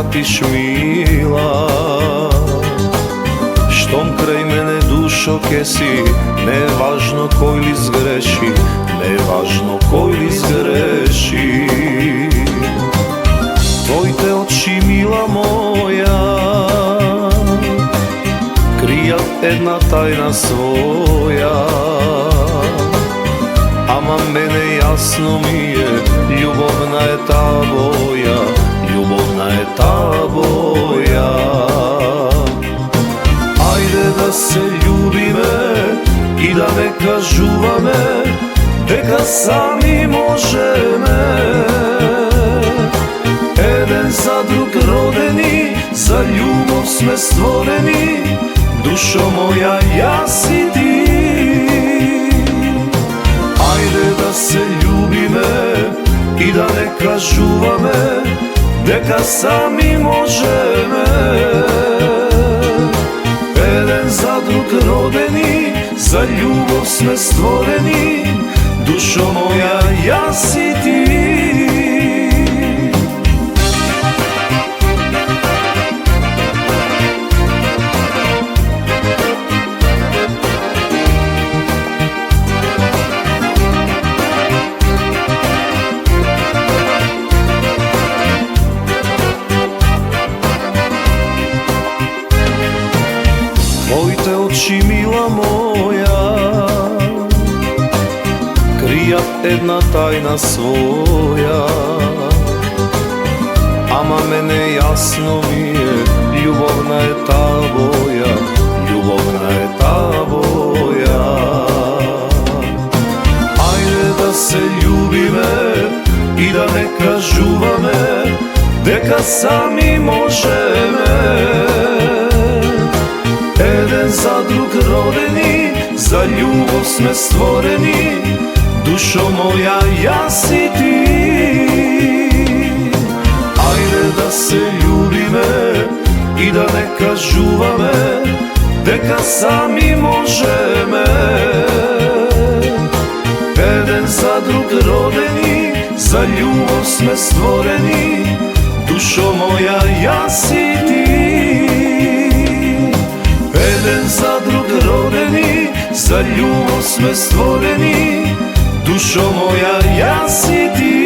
вратиш мила. Штом крај мене душо ке си, не е важно кој ли сгреши, не е важно кој ли сгреши. Твоите очи, мила моја, кријат една тајна своја. Ама мене јасно ми е, љубовна е таа боја, љубовна е таа боја. Ајде да се љубиме и да не кажуваме дека сами можеме. Еден за друг родени, за љубов сме створени, душо моја, јас и ти. Ајде да се љубиме и да не кажуваме дека сами можеме. Еден за друг родени, за љубов сме створени, душо моја, јас и ти. Твоите очи, мила моја, кријат една тајна своја. Ама мене јасно ми е, љубовна е таа боја, љубовна е таа боја. Ајде да се љубиме и да не кажуваме дека сами можеме. Еден за друг родени, за љубов сме створени, душо моја, јас и ти. Ајде да се љубиме и да не кажуваме дека сами можеме. Еден за друг родени, за љубов сме створени, душо моја, јас и ти. Еден за друг родени, за љубов сме створени, душо моја, јас и ти.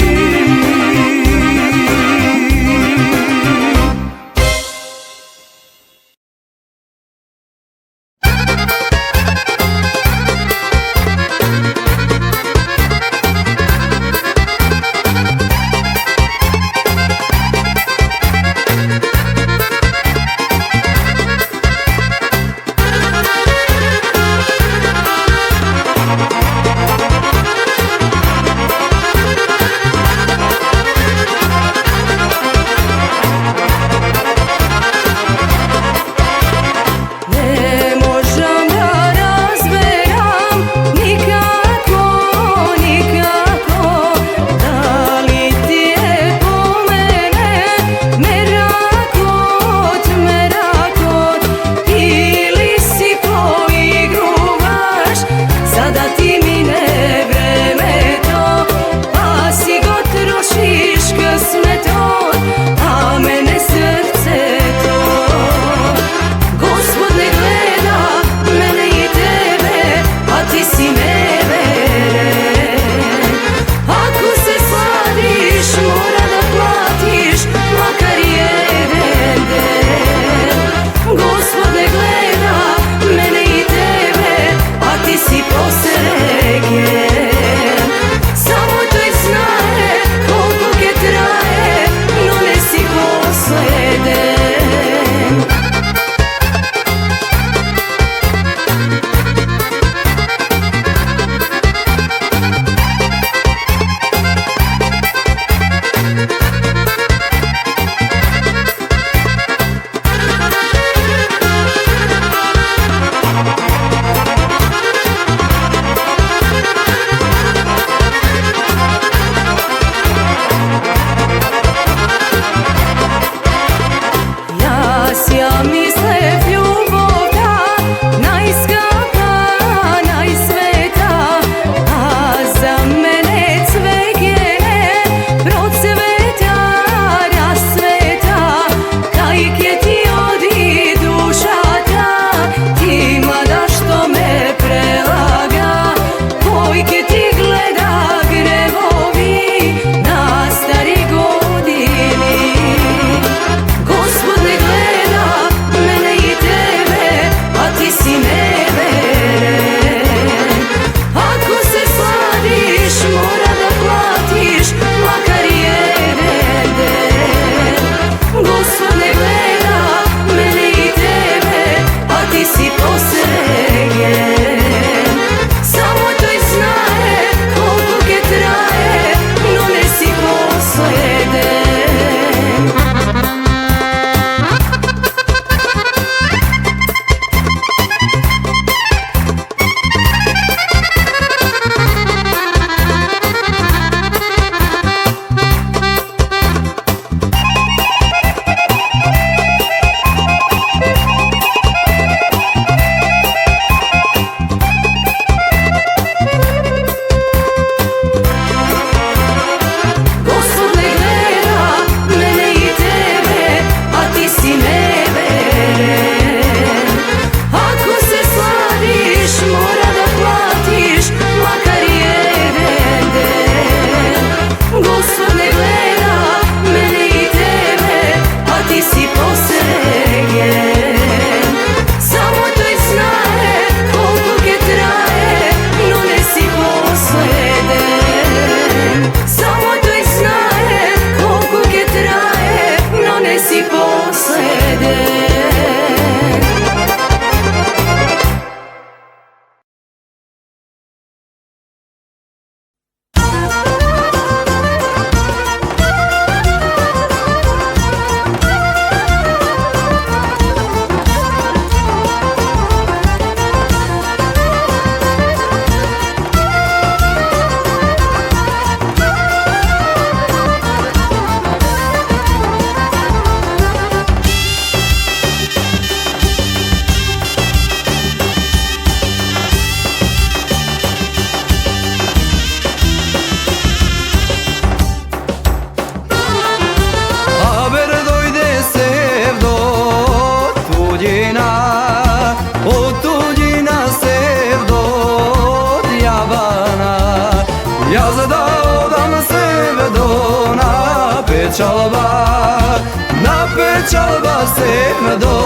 Napečalba se do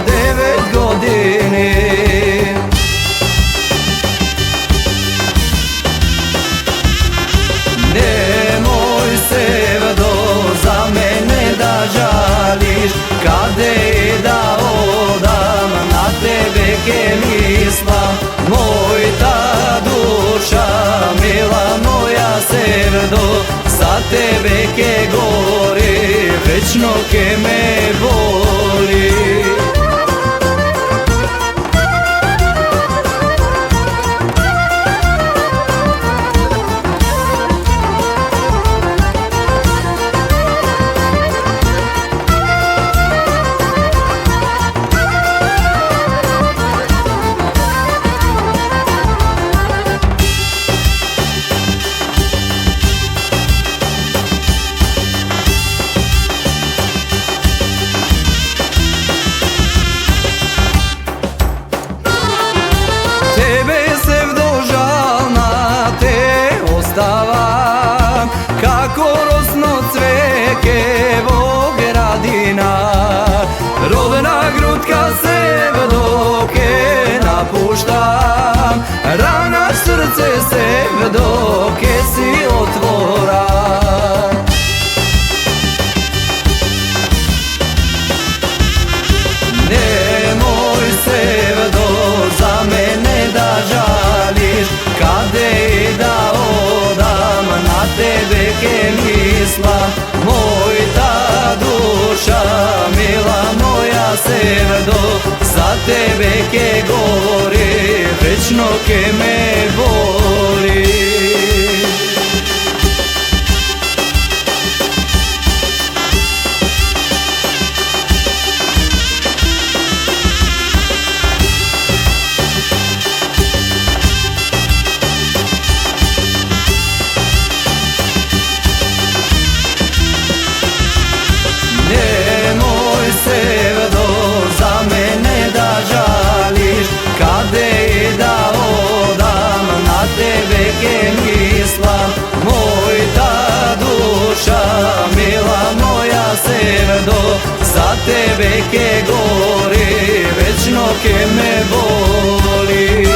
9 godine. Nemoj sevdo za mene da žališ, kade da odam na tebe ke mislim. Moj ta duša mila moja sevdo, za tebe ke gori, večno ke me boli. Kako rosno cveke vo gradina, rodna grudka sevdo ke napuštam, rana srce sevdo ke si otvora. Nemoj sevdo za mene da žališ, kade da odam na tebe ke mislim. Moj ta duša mila moja sevdo, za tebe ke gori, večno ke me boli. Kade da odam na tebe ke mislim. Moj ta duša mila moja sevdo, za tebe ke gori, večno ke me boli.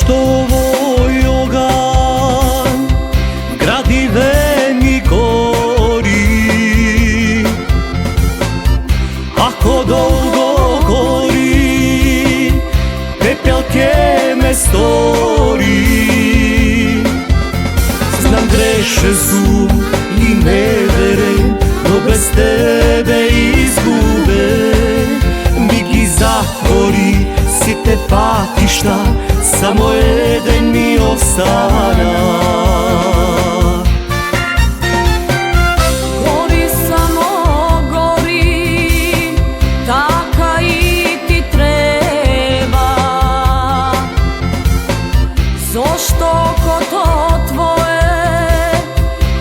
Što ovoj ogan gradive mi gori, ako dolgo gori, pepel ke me stori. Znam greše su i ne verem, no bez tebe izgube. Bigi zatvori si te patišta, samo jedan mi ostana. Gori samo gori, taka i ti treba. Zašto ko to tvoje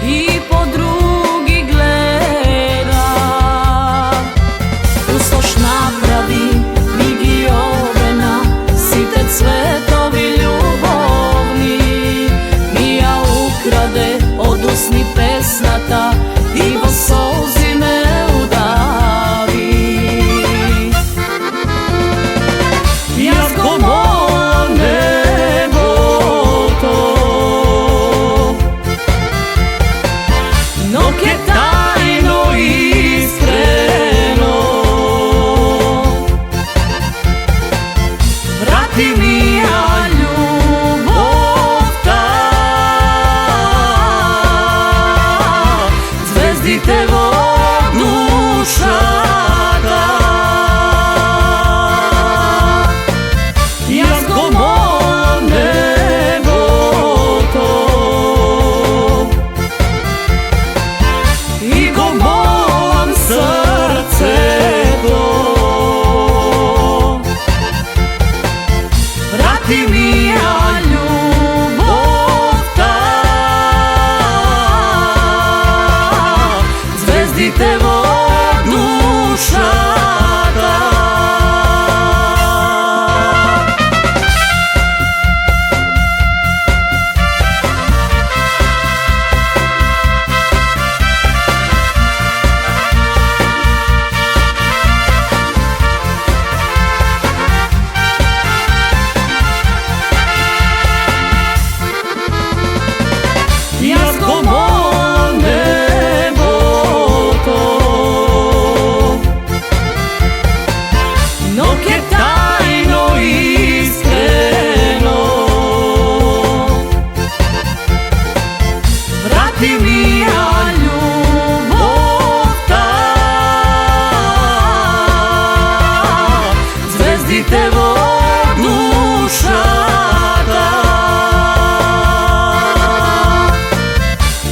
i po drugi gleda? Ustoš napravi migi ovena, si te cvetovi ljubovni, mi ja ukrade Vrati mi ja ljubovta, zvezdite vo dušata.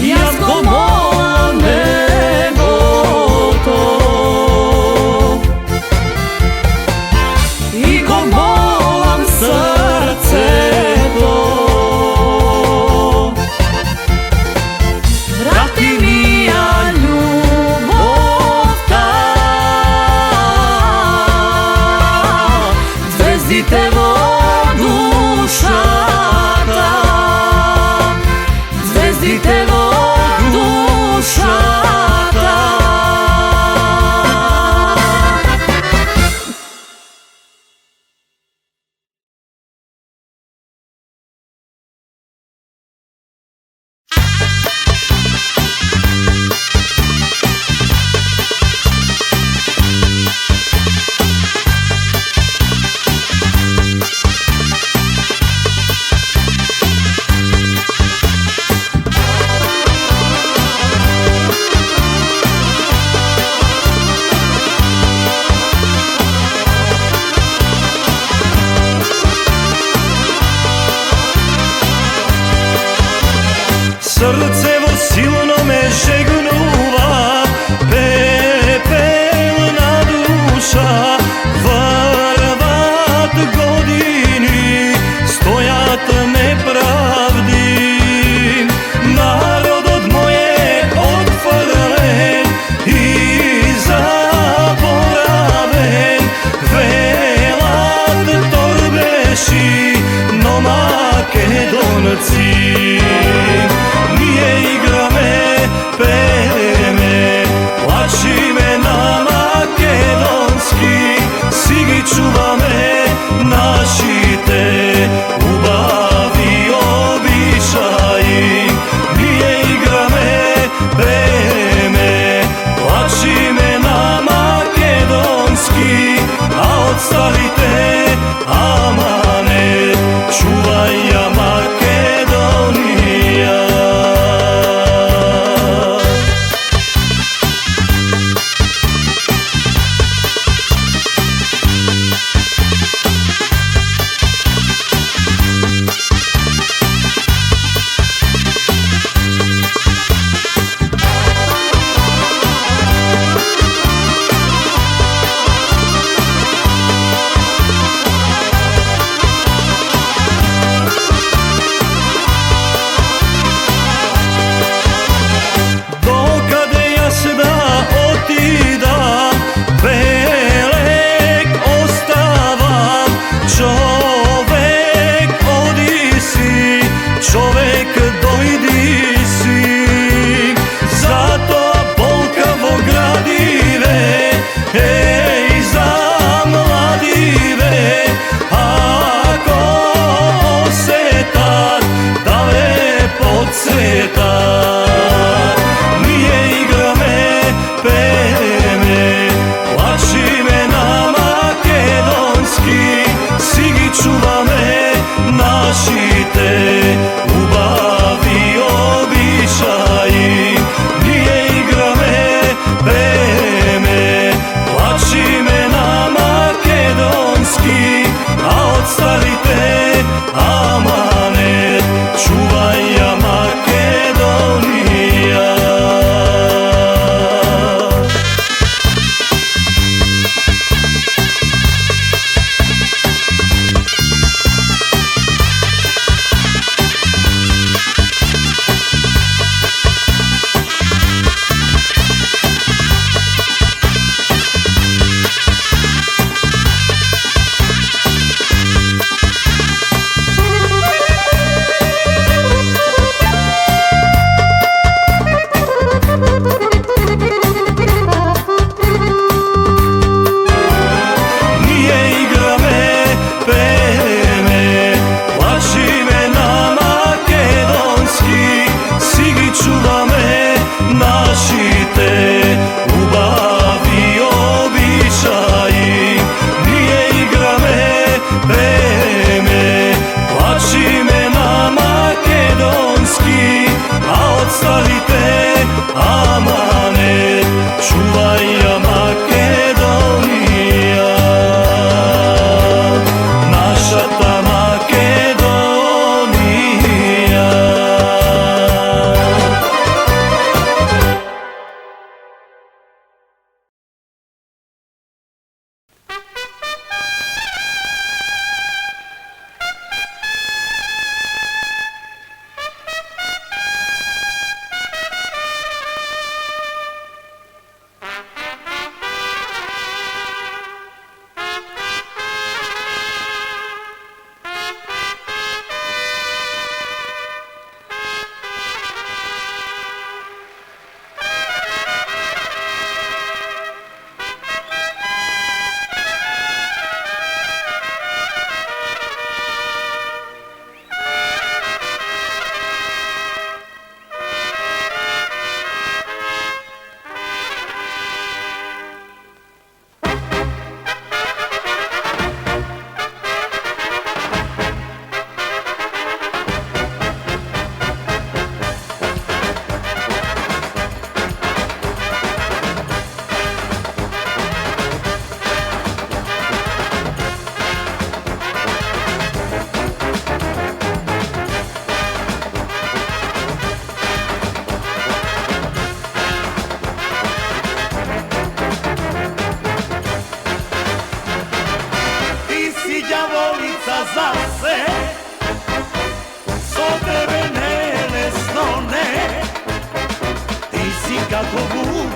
Jaz go molam nebo to i go molam srce to. Vrati mi ja ljubovta, zvezdite vo dušata, zvezdite vo dušata. Srcevo silno me žegnuva, pepelna duša. Vrvat godini, stojat nepravdi. Narod od moje odfrlen i zaboraven. Velat torbeši, no Makedonci. Nije igra me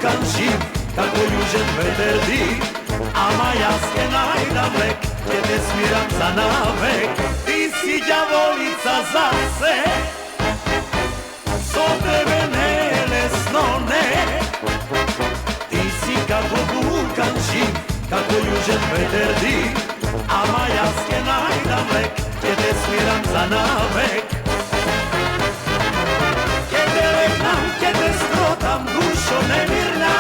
вулкан жив, како јужен ветер див. Ама јас ке најдам лек, ке те смирам за навек. Ти си ѓаволица за се, со тебе не е лесно, не. Ти си како вулкан жив, како јужен ветер див. Ама јас ке најдам лек, ке те смирам за навек. Ке те лекнам, ке те скротам, душо немирна.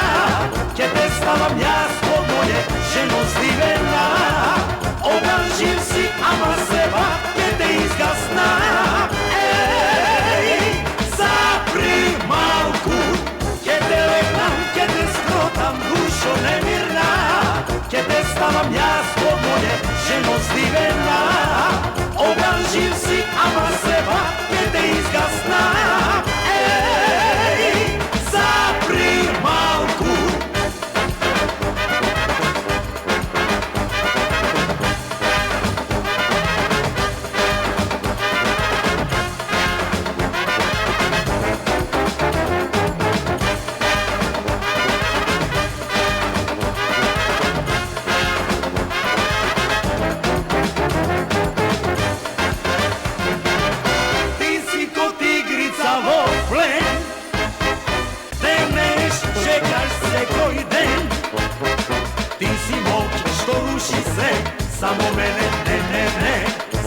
Ке те ставам јас по моје, жено здивена. Оган жив си, ама себа, ке те изгасна. Еј, запри малку. Ке те лекнам, ке те скротам, душо немирна. Ке те ставам јас по моје, жено здивена. Оган жив си, ама себа, ке те изгасна. Еј, запри малку. Само мене, не,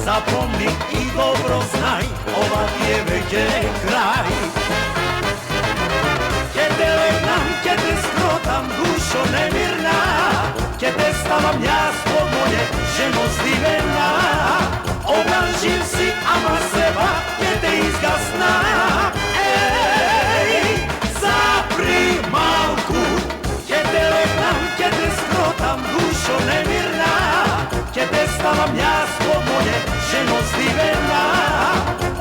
запомни и добро знај, ова ти е веќе крај. Ке те лекнам, ке те скротам, душо немирна. Ке те ставам јас по моје, жено здивена. Оган жив си, ама себа, ке те изгасна. Еј, запри малку. Ке те лекнам, ке те скротам, душо немирна. Ке те ставам јас по моје, жено здивена.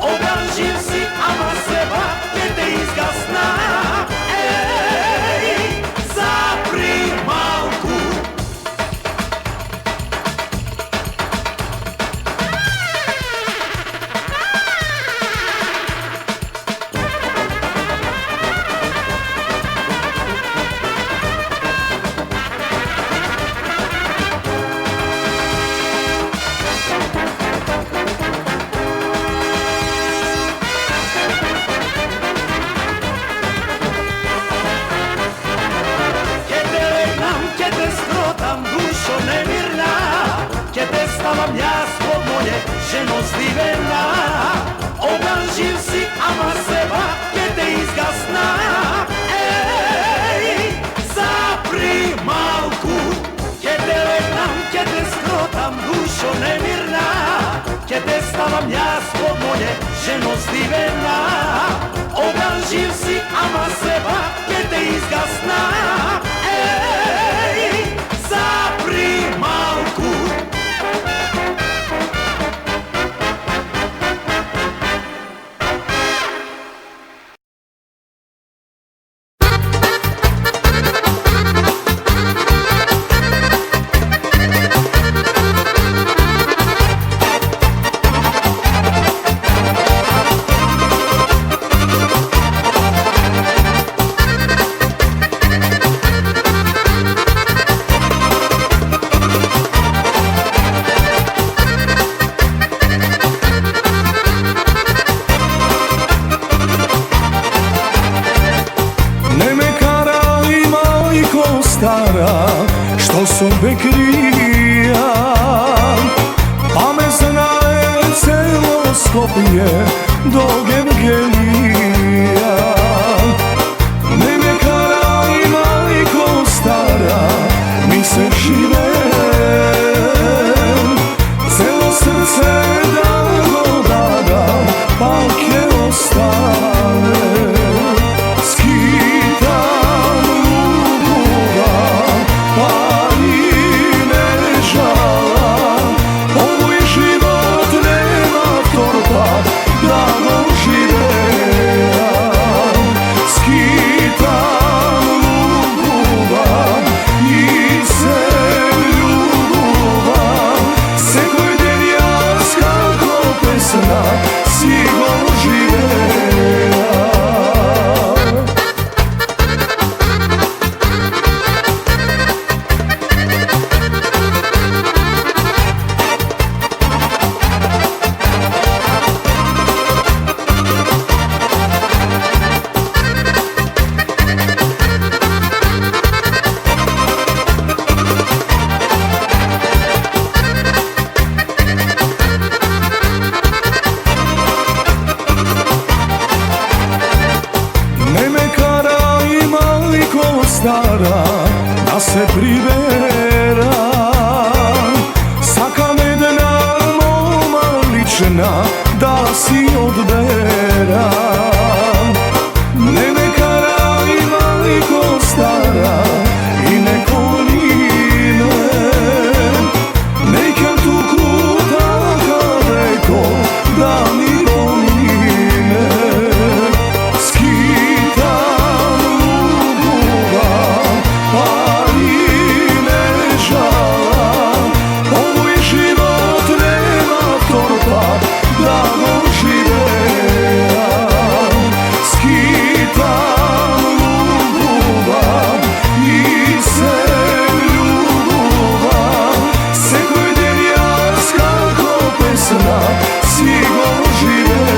Оган жив си, ама себа, ке те изгасна. Еј, запри малку. Ставам јас по моје, жено здивена. Оган жив си, ама себа, ке те изгасна. Еј, запри малку. Ке те лекнам, ке те скротам, душо немирна. Ке те ставам јас по моје, жено здивена. Оган жив си, ама себа, ке те изгасна. Еј, запри малку. Што сум бе крија, па ме знае цело Скопје до Гевгелија. Не ме карај, мајко стара, ми се живеем, цело срце да го дадам, па ќе оставем. Да го живеем. se pribera, saka medena moma lična da si odbera. Neme kara i veliko stara i neko line, nekam tu kuta daleko da mi pomine. Skitam lugova, ali ne žalam, ovo je život, nema torpa da doživeam. Skitam lugova i se ljubav, se koji den jas kako pesna sigo živeam.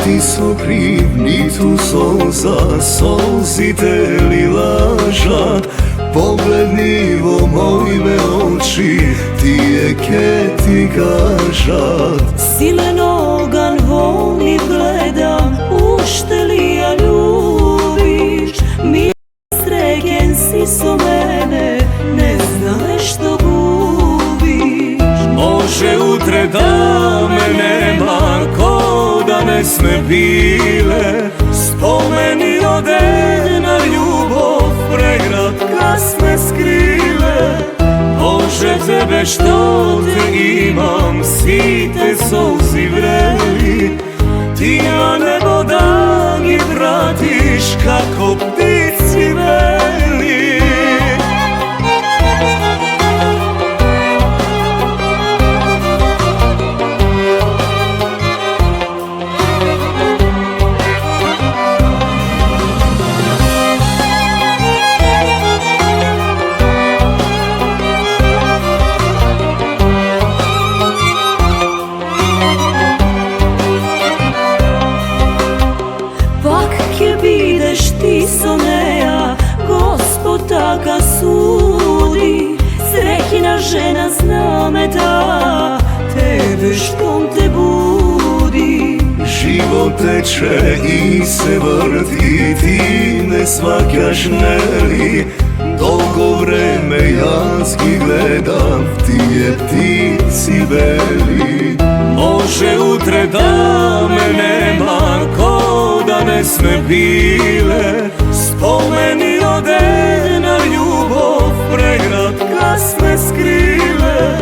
Nismo kriv, ni tu solza, solzi te li lažat. Poglednivo mojme oči, ti je ke ti kažat. Silenogan volni gledam, ušte li ja ljubiš? Mi sregen si so mene, ne znaš što gubiš. Može utre da me nema, ko da ne sme bile. Spomeni ode na ljubav, pregrad kasne skrile. Bože tebe što te imam, svi te solzi vreli. Ti na nebo da gi vratiš kako ptici veli. Ti soneja, Gospod taka sudi. Srećna žena zna me da tebe štom te budi. Život teče i se vrti, ti ne svakaš neli. Dolgo vreme jazgi gledam, ti je ptici veli. Može utre da me nema, ko da ne sme bile. Spomeni ode na ljubav, pregrad kasne skrile.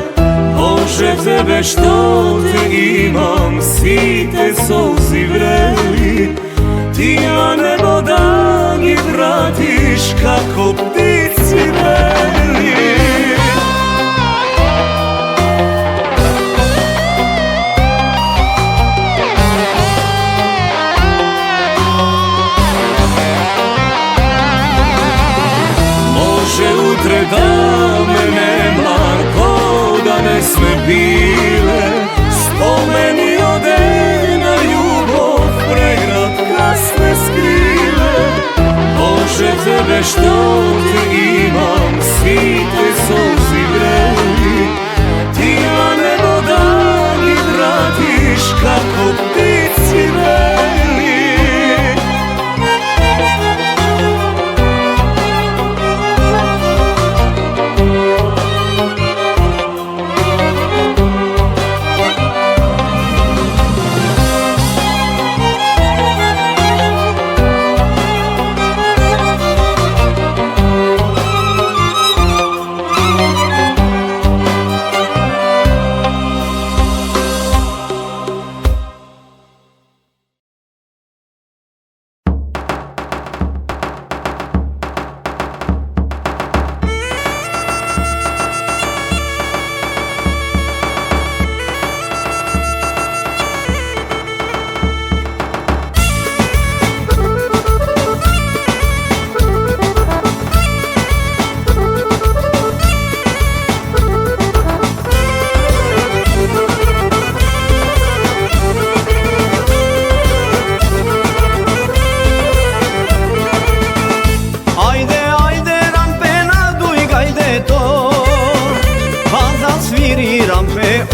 Bože tebe što te imam, svi te solzi vreli. Ti na nebo da gi vratiš kako ptici veli. Utre da me nema, ko da ne sme bile. Spomeni ode na ljubav, pregrad kasne skrile. sve što te imam, svi te solzi greli. Ti na nebo dani vratiš kako ptici veli.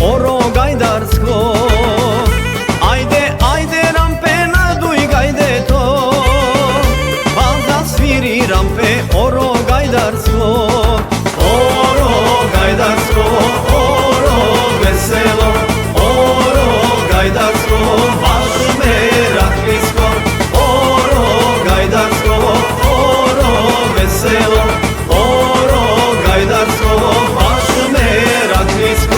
Oro gajdarsko, ajde, ajde rampe, naduj gajde to, pa zasviri rampe, oro gajdarsko, oro veselo, oro gajdarsko, baš me raklisko, oro gajdarsko, oro veselo, oro gajdarsko, baš me raklisko.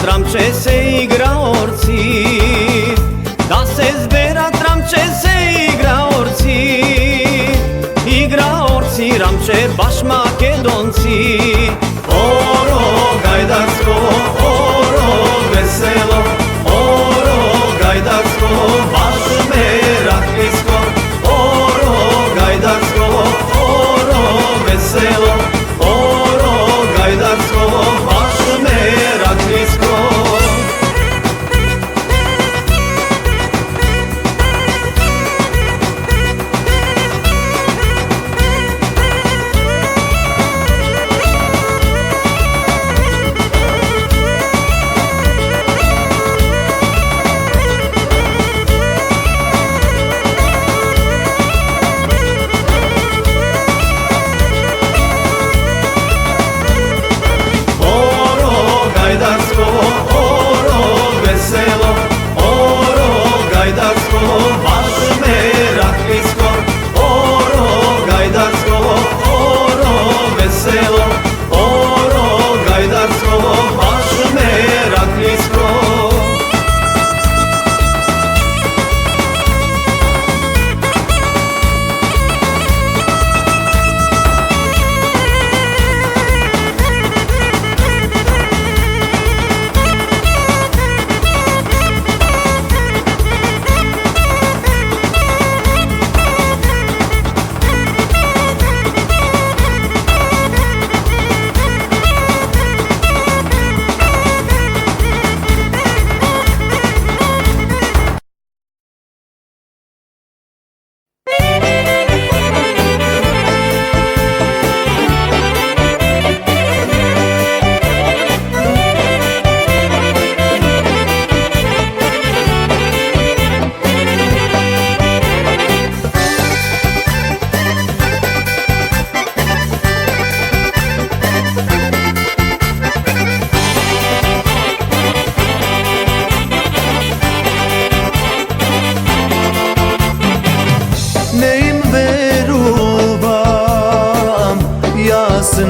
Tramče se igra orci, da se zbera tramče se igra orci, igra orci ramče baš makedonci. Oro gajdarsko, oro veselo, oro gajdarsko, baš me raklisko, oro gajdarsko, oro veselo, oro gajdarsko, baš me raklisko.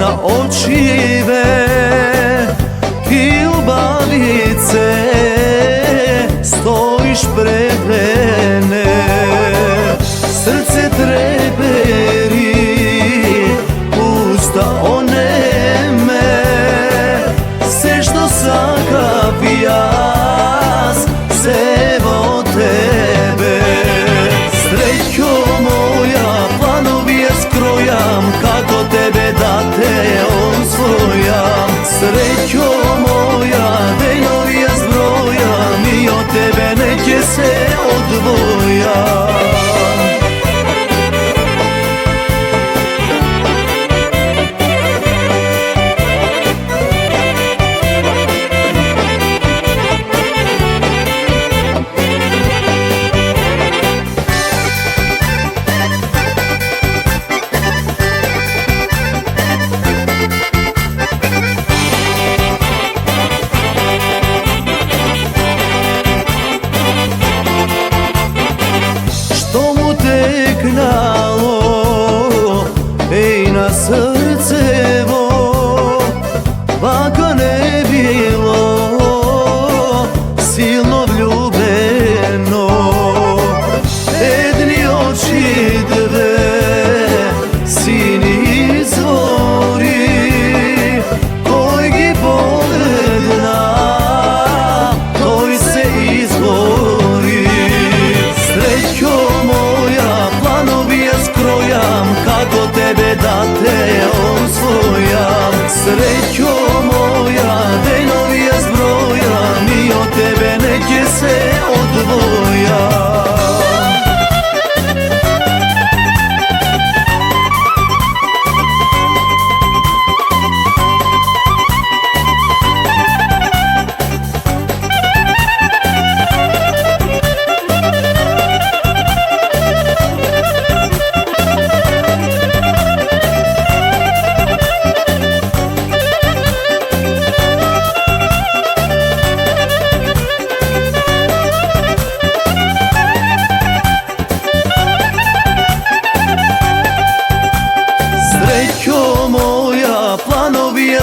na očive i ljubavice stojiš pred mene, srce treperi, usta oneme, sve što saka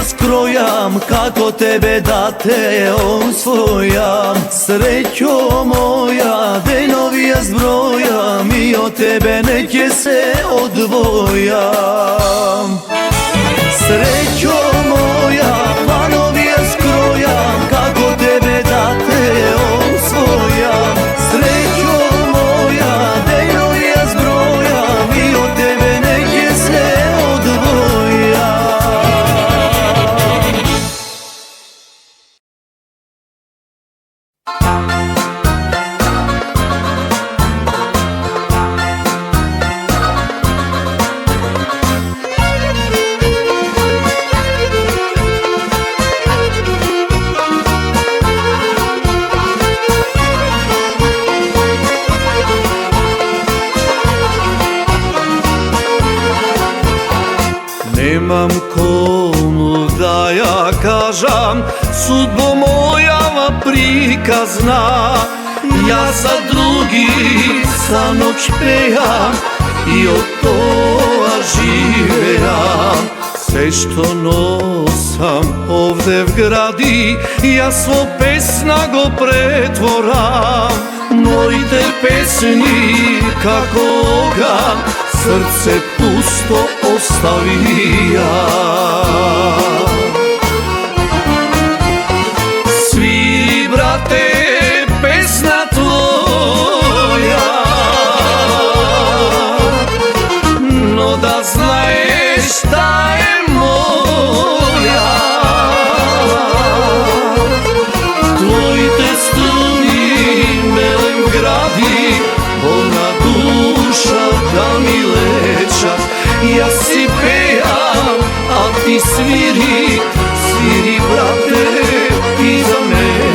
јас кројам, како тебе да те освојам. Среќо моја, денови јас бројам и од тебе не ќе се одвојам. Среќо моја, планови јас кројам, како тебе да те освојам. Среќо моја, денови јас бројам и од тебе не ќе се одвојам. Немам кому да ја кажам, судбо мојава приказна. Јас за други са ноќ пеам и од тоа живеам. Се што носам овде в гради, јас во песна го претворам. Моите песни како оган, срце пусто оставија. Свири, брате, песна твоја, но да знаеш да е моја. Твоите струни мелем гради, болна душа да ми лечат. Јас си пеам, а ти свири, свири, брате, ти за мене.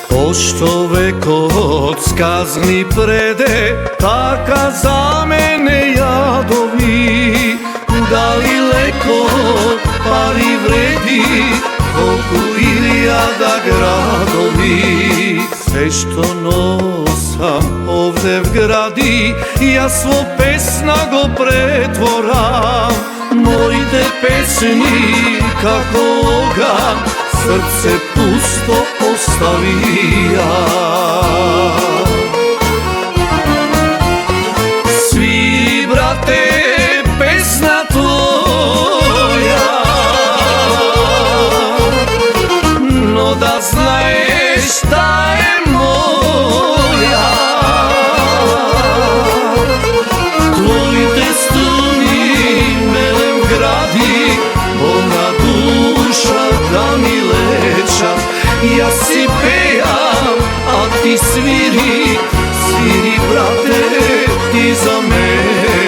Пошто векот сказни преде, така за мене јадови. Дали лекот пари вреди, колку илјада градови. Се што носам овде в гради, јас во песна го претворам. Моите песни како оган, срце пусто оставија. Свири, брате, песна твоја, но да знаеш да е моја. Твоите струни мелем гради, болна душа да ми лечат. Јас си пеам, а ти свири, свири, брате, ти за мене.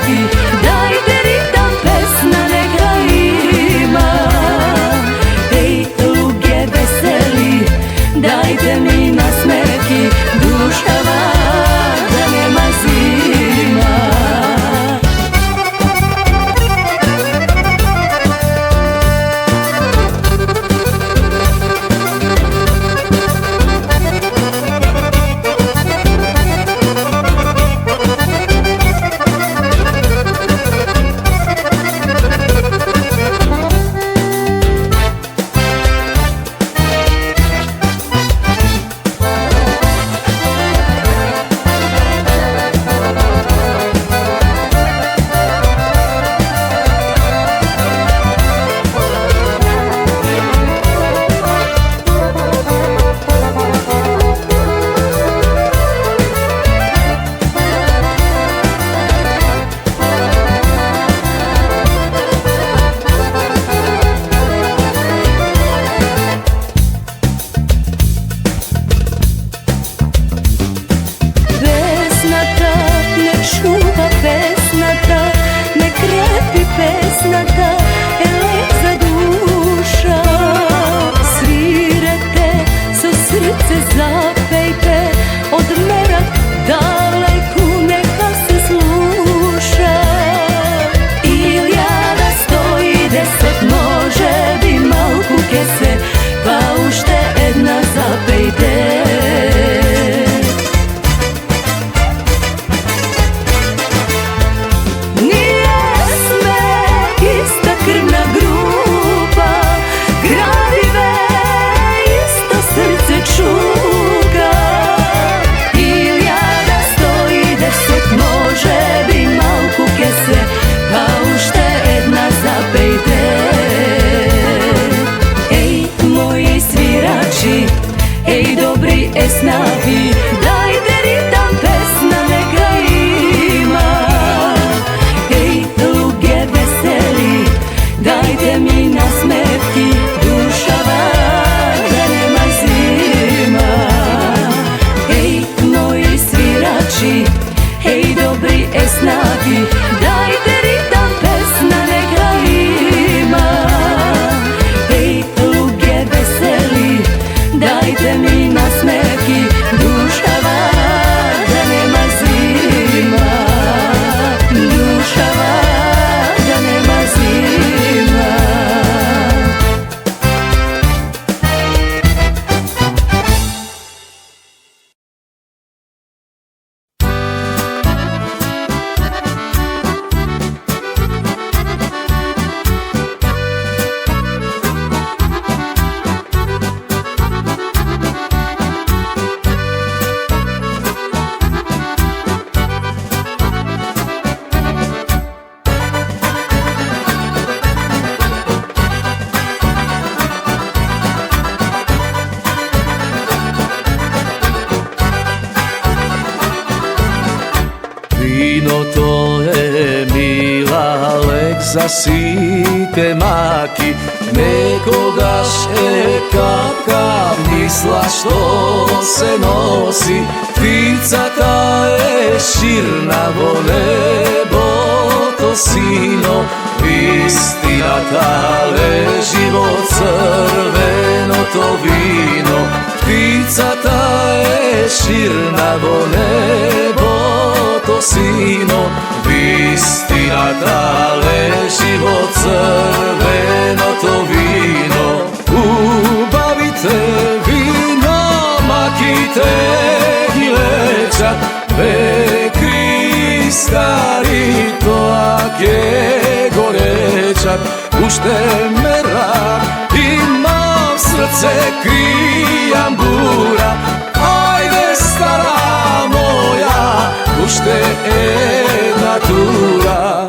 snavi, dajte ritam pesna neka ima. Ej, luge veseli, dajte mi nasmeki, dušava da nema zima. Snavi, dajte ritam pesna neka ima. Ej, luge veseli, dajte mi nasmevki, dušava da nema zima. Ej, moji svirači, ej, dobri esnavi, dajte ritam pesna neka ima. Ej, luge veseli, dajte mi nasmevki, dušava da nema zima. Dušava da nema zima. Vino to je mila lek za site maki, nekoga kakav misla što se nosi, ptica ta je širna vo nebo, to sino, istina ta leživo crveno to vino, ptica ta je širna vo nebo, to sino, istina ta leživo crveno to vino. Ubavite vino, makite i leđa, vekri stari to ak je gorećak, ušte mera, imam srce krijam bura, ajde stara moja, ušte natura.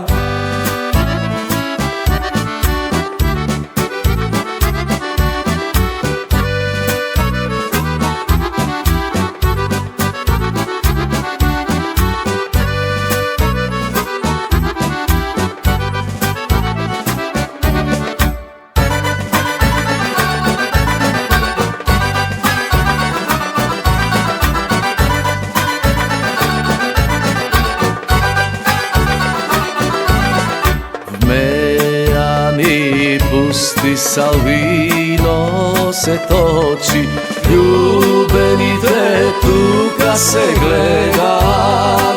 ispisa vino se toči, ljubenite tuka se gleda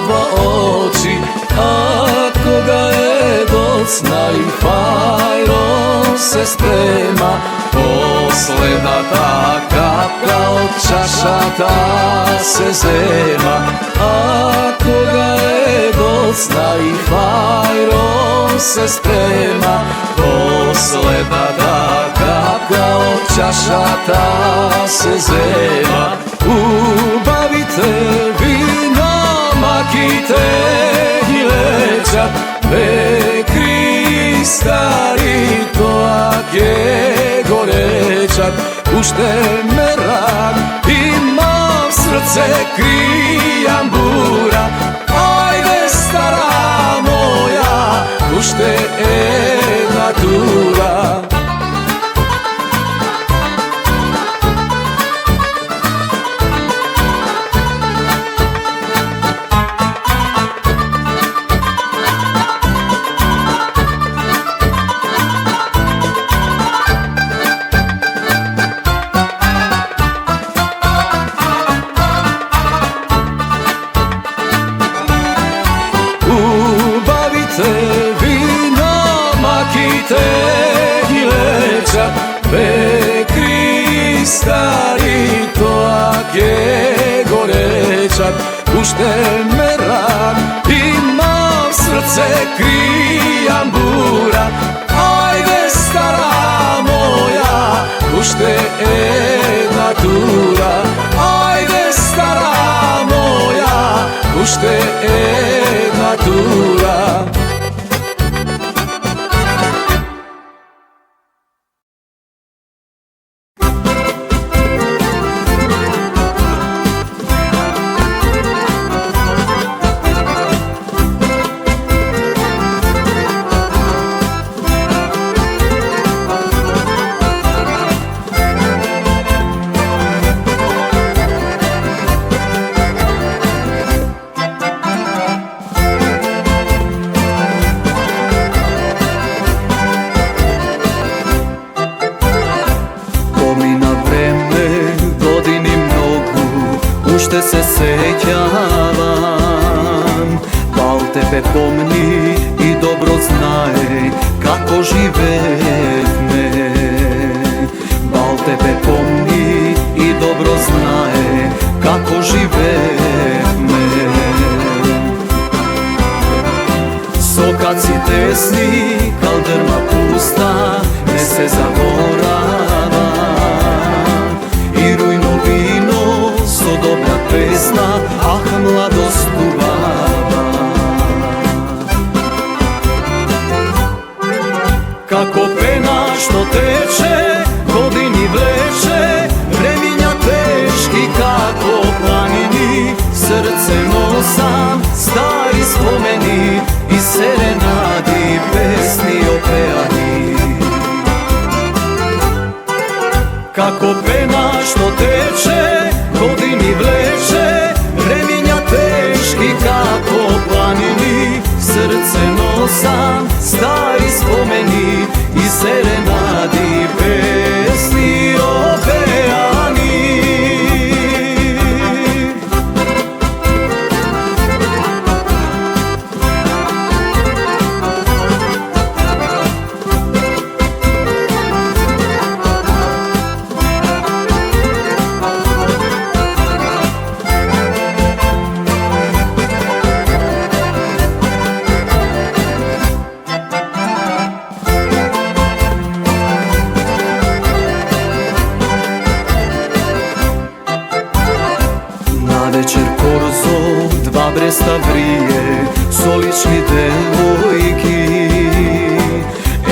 dva oči, ako ga je docna i fajrom se sprema, posljedna ta kapka od čašata se zema, ako ga je docna i fajrom se sprema, posljedna ta kapka od čašata se zema. Ubavite vino, makite i leđa, bekri stari toak je gorečak, pušte me ran, imam srce krijambura, ajde stara moja, pušte natura. Bekri stari toak je gorečak, pušte me ran, imam srce krijambura, ajde stara moja, pušte natura, ajde stara moja, pušte natura. Уште се сеќавам, бал тебе помни и добро знае како живеевме. Бал тебе помни и добро знае како живеевме. Сокаци тесни, калдерма пуста, не се заборава. И рујно вино со добра песна, ах, младост убава. Како пена што тече, години влече, времиња тешки како планини, срце носам, стари спомени и серенади, песни опеани. Како пена што тече, години влече, времиња тешки како планини, срце носам, стари спомени и серенади, песни опеани. Бреста врие со лични девојки,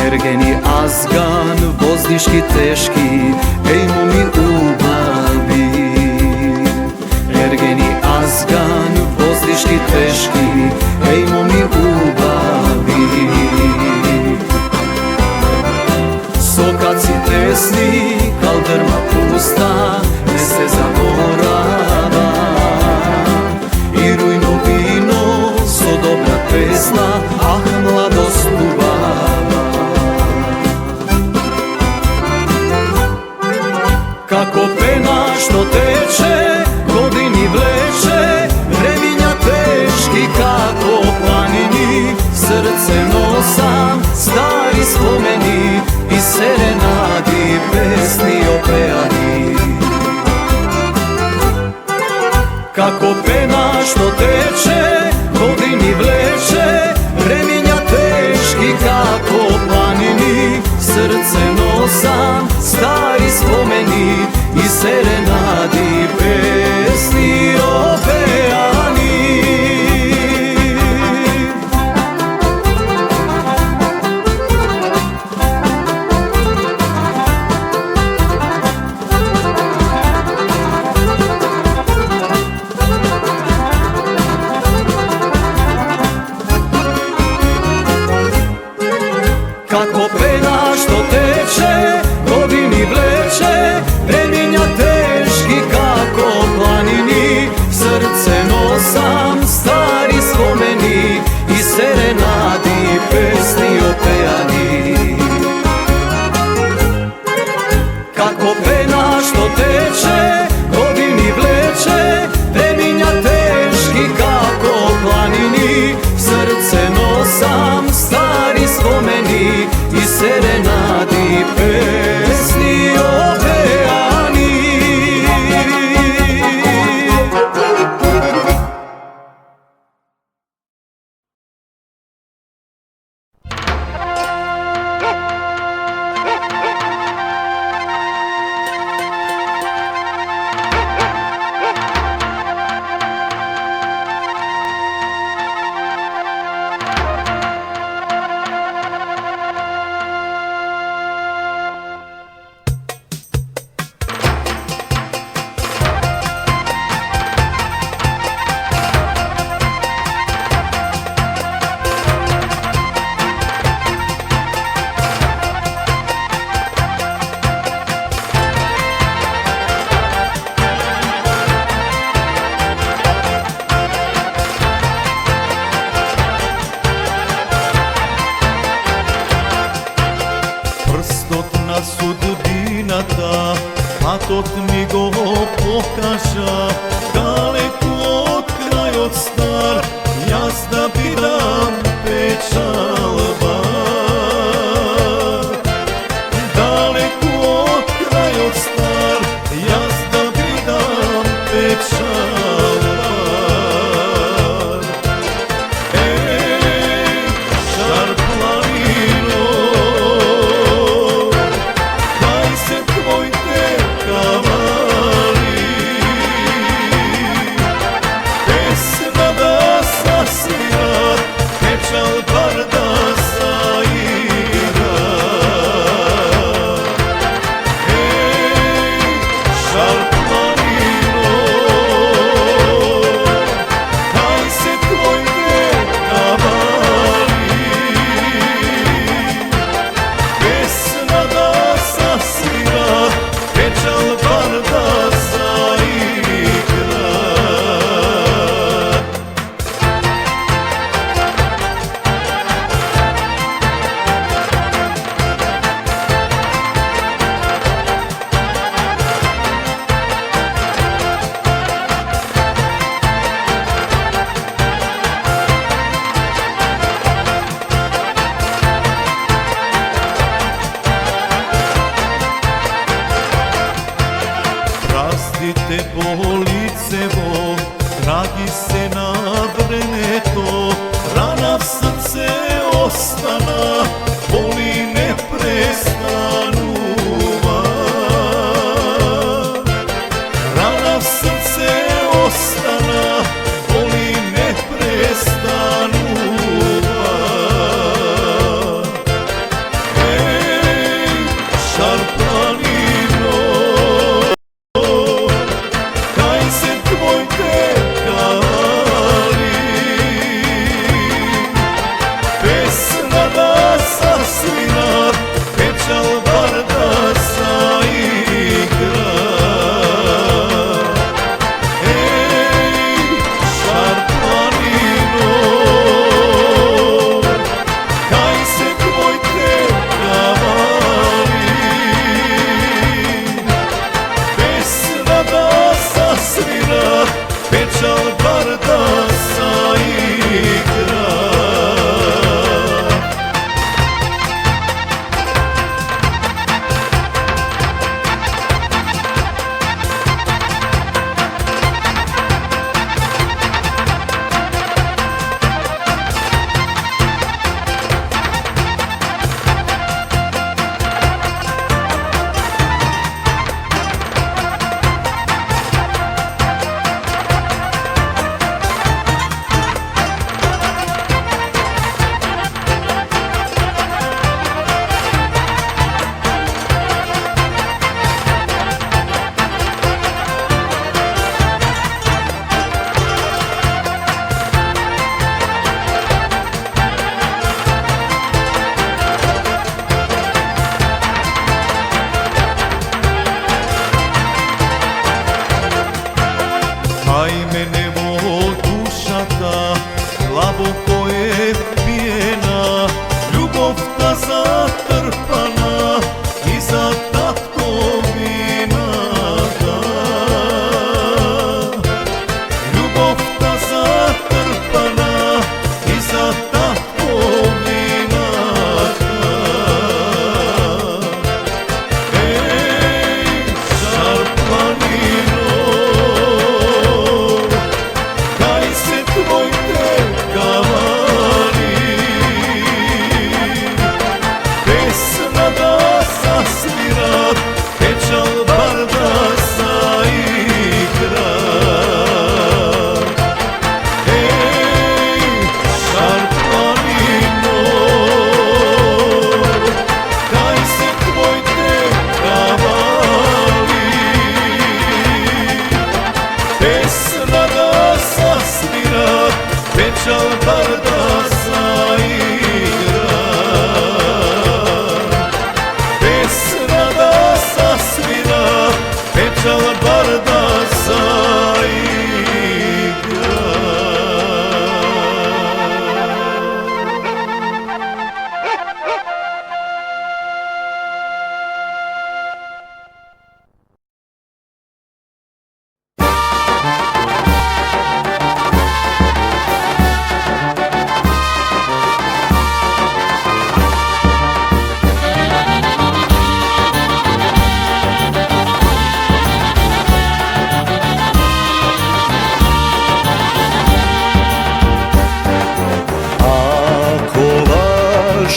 ергени азган, воздишки тешки, еј моми убави. Ергени азган, воздишки тешки, еј моми убави. Сокаци тесни, калдерма пуста, не се заборава. И рујно вино со добра песна, ах, младост убава. носам стари спомени и серенади, песни опеани. Како пена што тече, години влече, времиња тешки како планини. Срце носам стари спомени и серенади, песни опеани. Како пена што тече, години влече, времиња тешки како планини. Срце носам стари спомени и серенади, песни опеани. Како пена што тече, години влече, времиња тешки како планини. Срце носам стари спомени и серенади, песни опеани. Судбината, патот ми го покажа, далеку од крајот стар, јас да бидам печалба. Далеку од крајот стар, јас да бидам печалба. Шар планино, твоите кавали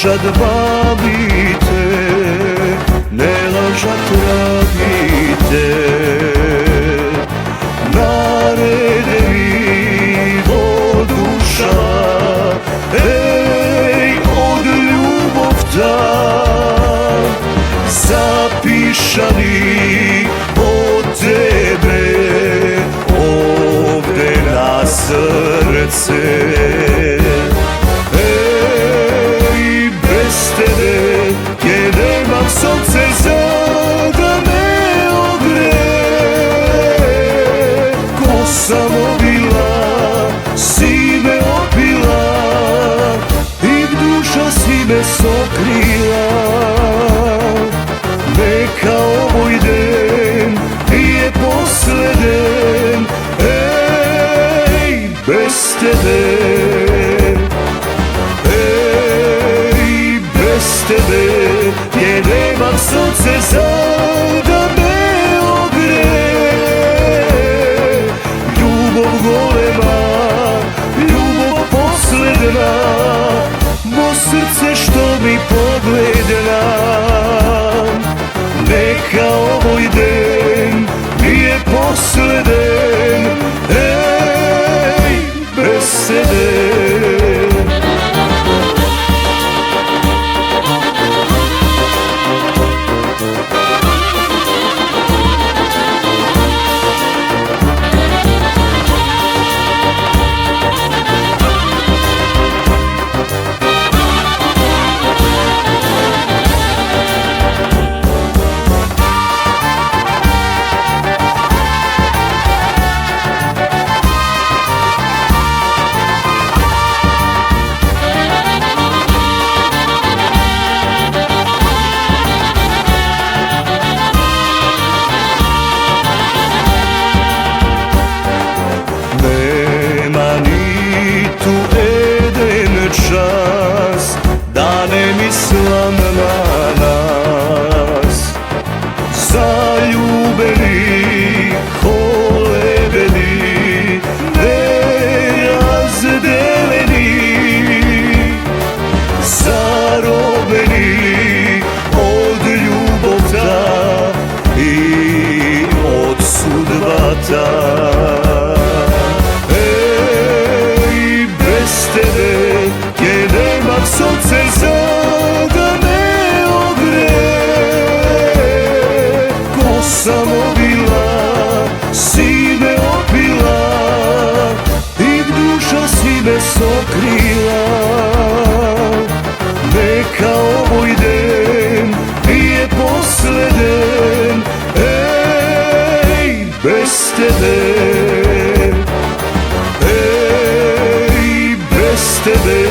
lažat babite, ne lažat rabite. Narede mi od duša, ej, od ljubovta, zapišani od tebe ovde na srce. Ej, bez tebe je nemam sonce za da me ogre. Ko samo bila, si me opila i duša si me sokrila. Neka ovoj den je posleden, ej, bez tebe. Ej, bez tebe je nemam sonce za da me ogre. Ljubav golema, ljubav posledna, mo srce što mi pogledna. Neka ovoj den je posleden, ej, bez tebe. Čas da ne mislim na nas, zaljubeni kolebeni, nerazdeleni, zarobeni od ljubovta i od sudbata. Ej, bez tebe je nemam sonce za da me ogre. Ko samo bila, si me opila i duša si me sokrila. Neka ovoj den je posleden, ej, bez tebe. Ej, bez tebe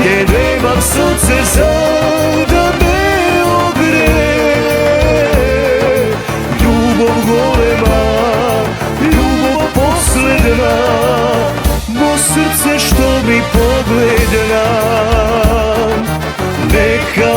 je nemam sonce za da me ogre. Ljubav golema, ljubav posledna, mo srce što mi pogledna. Neka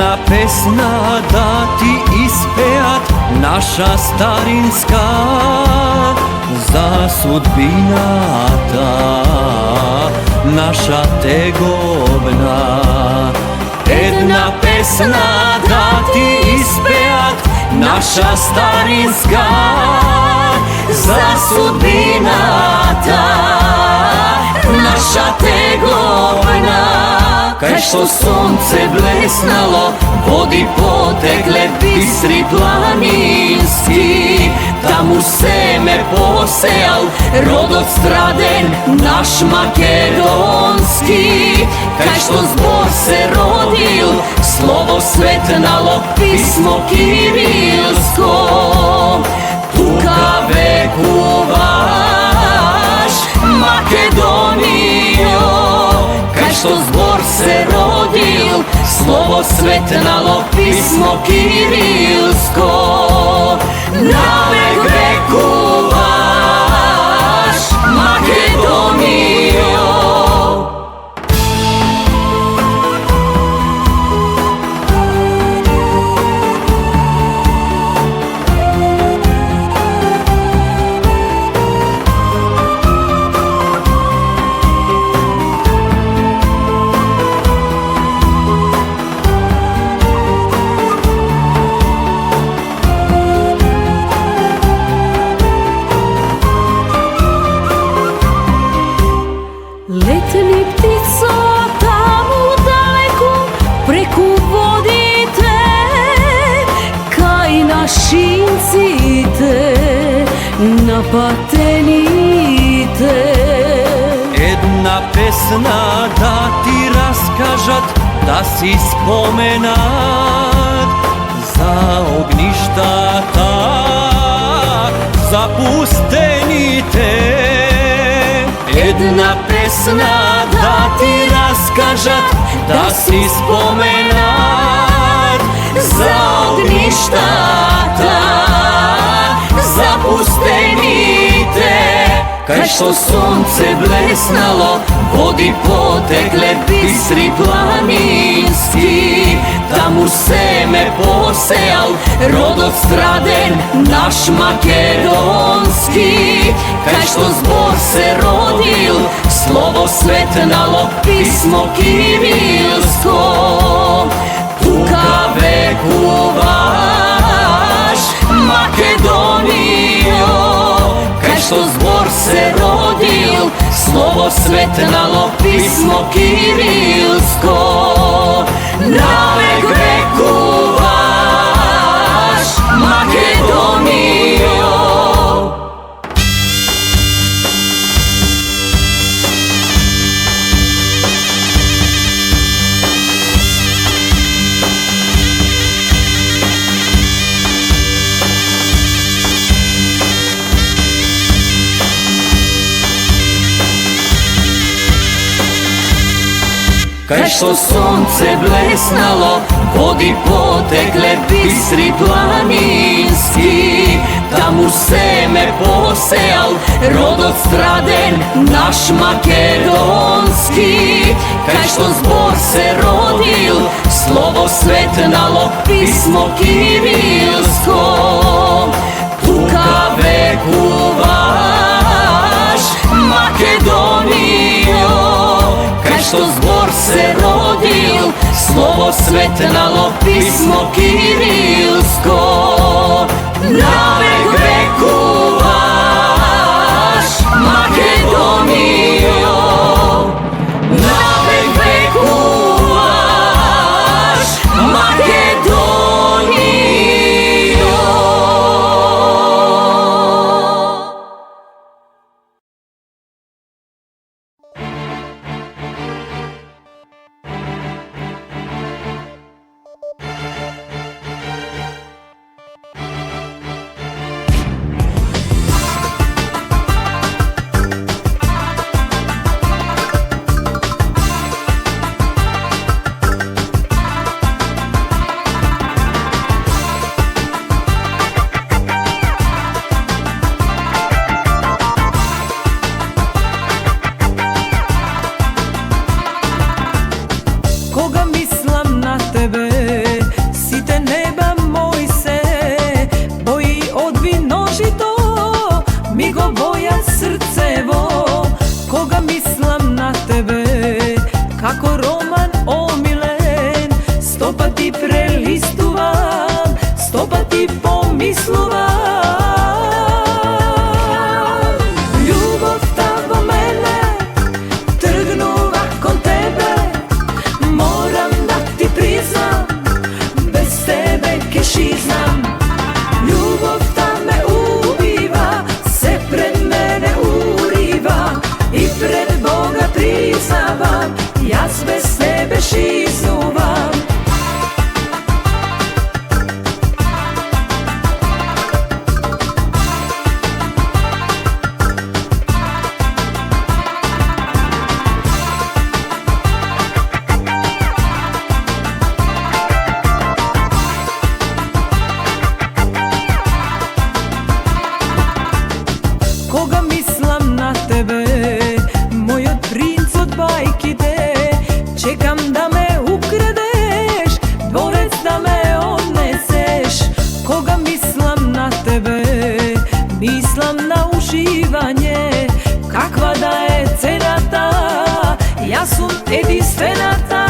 Една песна да ти испеат, наша старинска, за судбината наша тегобна. Една песна да ти испеат, наша старинска, за судбината наша тегобна. Кај што сонце блеснало, води потекле бистри планински, таму семе посеал родот страден наш македонски. Кај што збор се родил, слово светнало, писмо кирилско, тука векуваш Македонијо. Кај што збор се родил, слово светнало, писмо кирилско, навек векуваш Македонијо. Летни птицо таму далеку преку водите, кај нашинците напатените. Една песна да ти раскажат, да си споменат за огништата, за пустените. Една песна да ти раскажат, да си споменат за огништата, за пустените. Кај што сонце блеснало, води потекле бистри планински, таму семе посеал родот страден наш македонски. Кај што збор се родил, слово светнало, писмо кирилско, тука векуваш Македонијо. Кај што збор се родил, слово светнало, писмо кирилско, навек векуваш Македонијо. Кај што сонце блеснало, води потекле бистри планински, таму семе посеал родот страден наш македонски. Кај што збор се родил, слово светнало, писмо кирилско, тука векуваш Македонијо. Кај што збор се родил, слово светнало, писмо кирилско, навек векуваш Македонијо. Навек векуваш Македонијо. Јас сум единствената.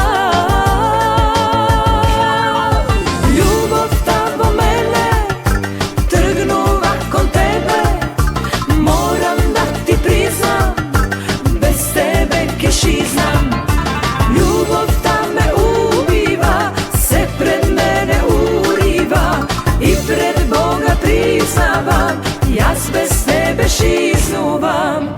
Љубовта во мене тргнува кон тебе. Морам да ти признам, без тебе ќе шизнам. Љубовта ме убива, се пред мене урива. И пред Бога признавам, јас без тебе шизнувам.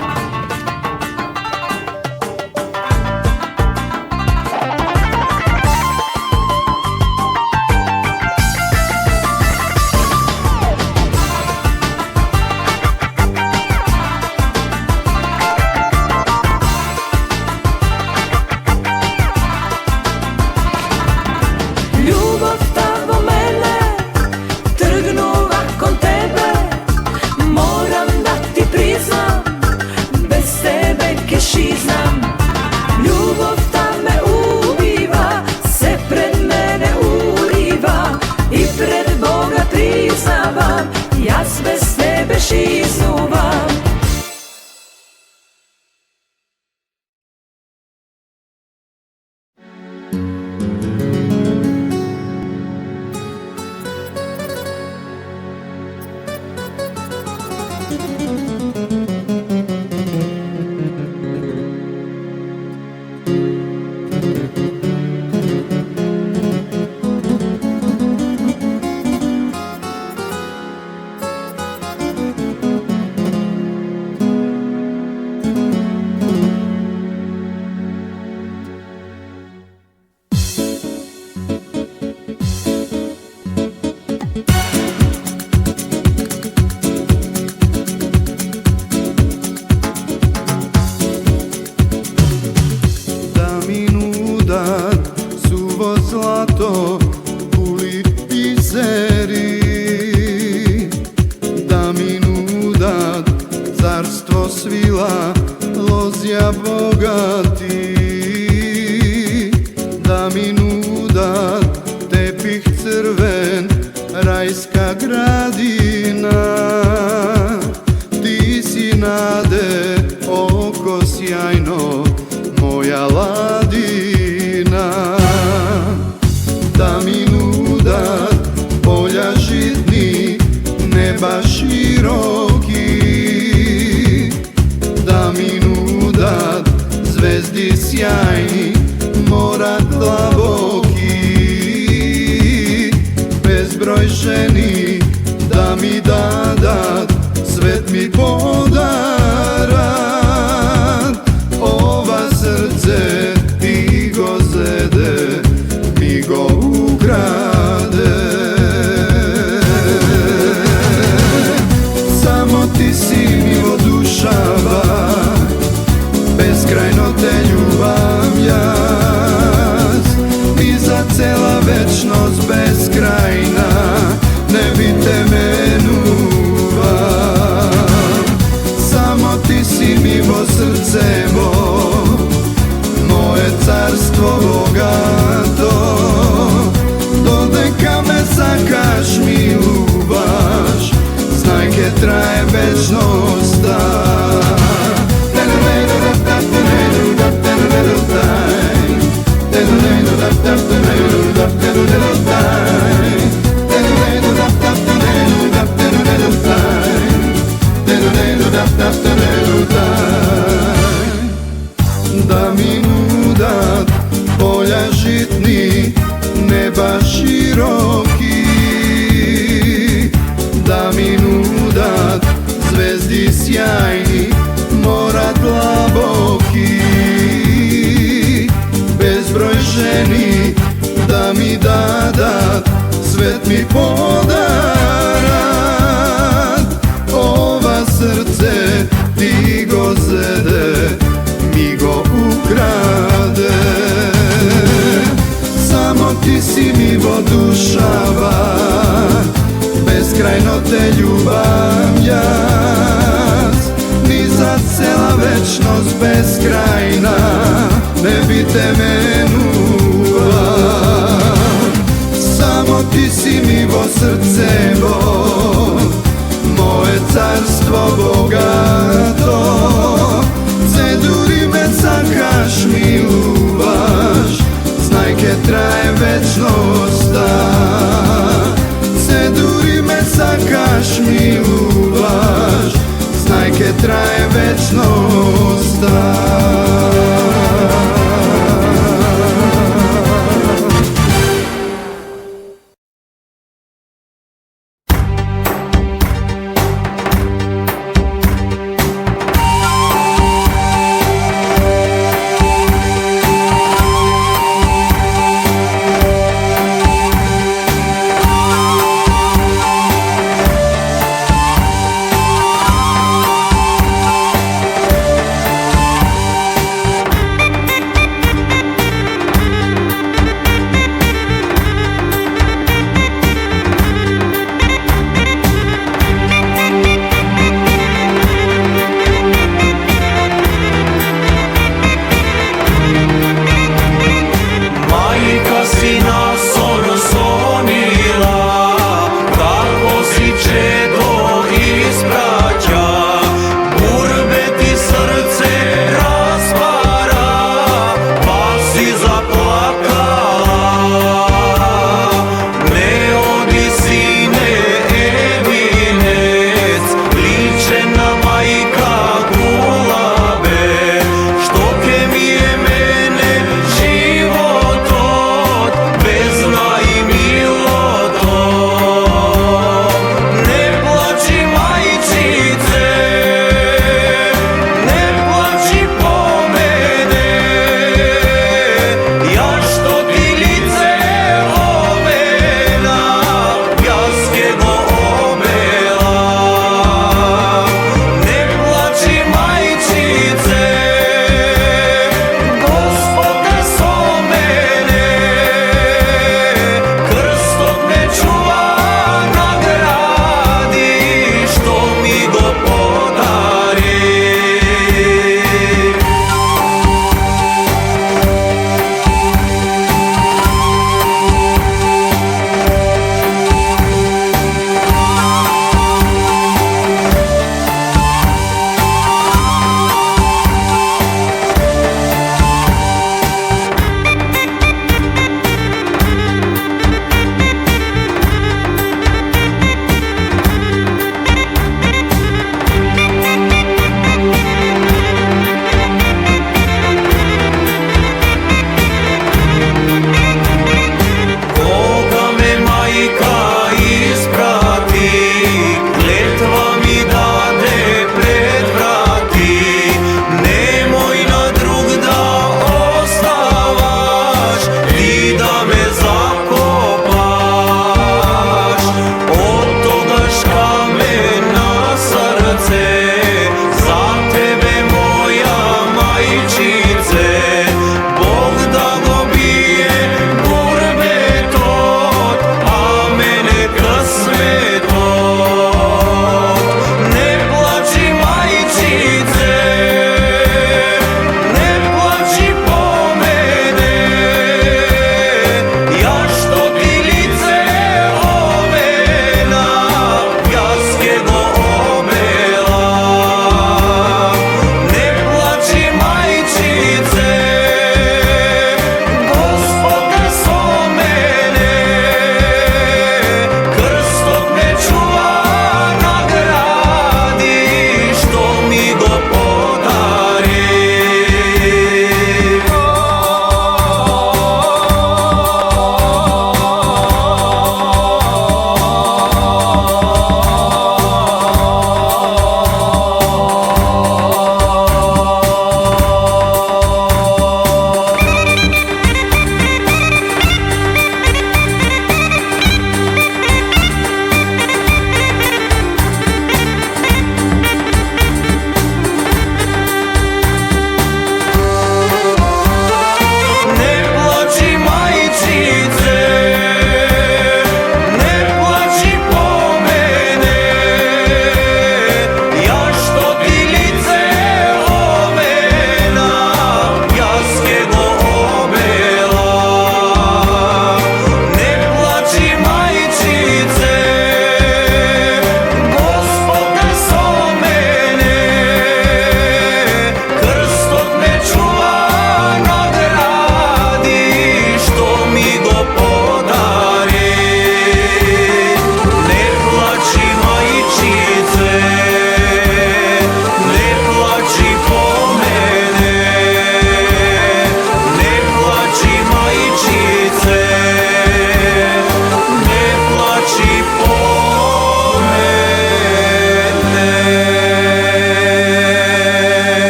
Љубовта во мене тргнува кон тебе. Морам да ти признам, без тебе ќе шизнам. Љубовта ме убива, се пред мене урива. И пред Бога признавам, јас без тебе шизнувам. Suvo zlato puli pizeri, da mi nudat carstvo svila lozja bogati, da mi nudat tepih crven rajska gradina. Ti si nade oko sjajno moja ladina. Da mi nudat polja žitni, neba široki. Da mi nudat zvezdi sjajni, mora dlaboki. Bezbroj ženi da mi dadat, svet mi podarat. Ova srce ti go zede, mi go ukrade. Samo ti si mi odušava, beskrajno te ljubam jas. I za cela večnost beskrajna ne bi te menuva. Samo ti si mi vo srcevo, moje carstvo bogato. Dodeka me sakaš mi ljubaš, znaj ke traje večnosta. Da mi nudat polja žitni, neba široki. Da mi nudat zvezdi sjajni, mora dlaboki. Bezbroj ženi da mi dadat, svet mi podarat. Ova srce ti go zede, mi go ukrade. Samo ti si mi vodušava, beskrajno te ljubam jas. Ni za cela večnost beskrajna ne bi te menuva. Samo ti si mi vo srcevo, moje carstvo bogato. Ceduri me sakaš mi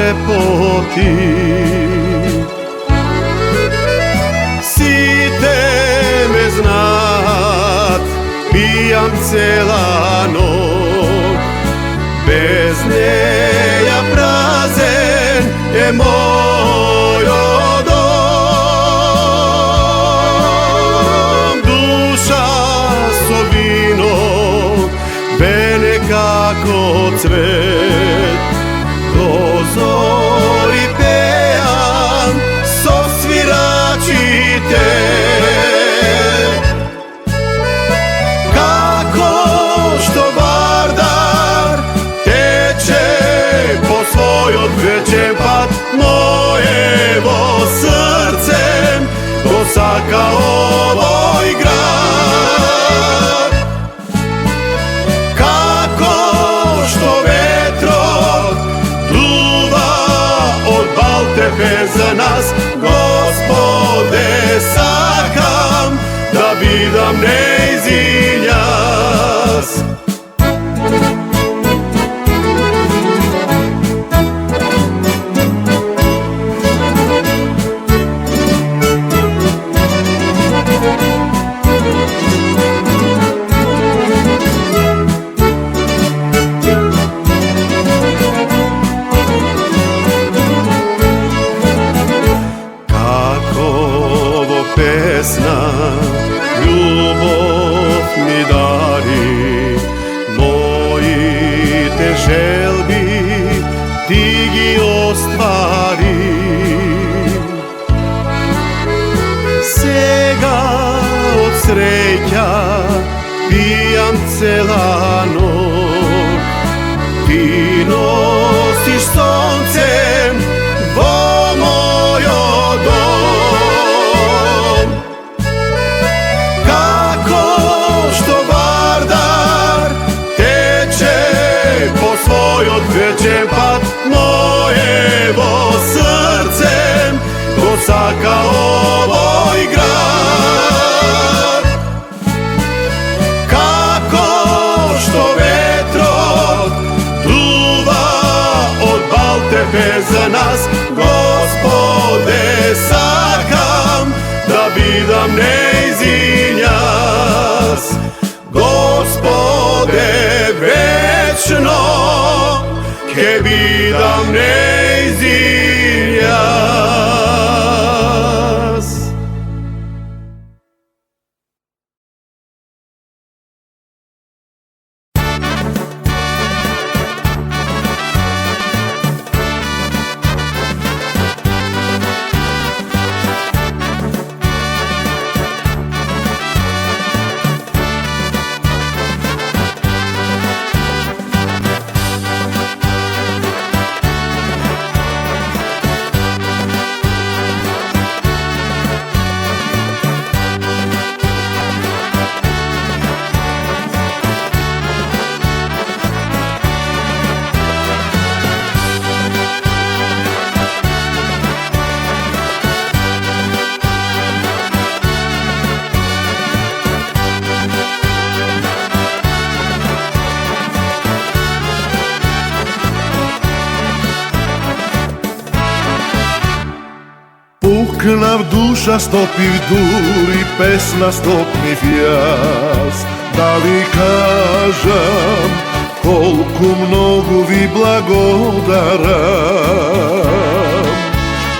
лепоти. Сите ме знаат, пијам цела ноќ, без неја празен е мојот дом. Душа со вино вене како цвет, до зори пеам со свирачите. Како што Вардар тече по својот вечен пат, моево срце го сака овој град. Како што ветрот дува од Балтефе за нас, Господе, сакам да бидам нејзин јас. Песна љубов ми дари, моите желби ти ги оствари. Сега од среќа пијам цела ноќ, ти носиш сонцем во мојот дом. Својот вечен пат, моево срце го сака овој град. Како што ветрот дува од Балтефе за нас, Господе, сакам да бидам нејзин јас. Господе, вечно ке бидам нејзин јас. Пукнав душа, стопив дур и песна стопнив јас, да ви кажам колку многу ви благодарам.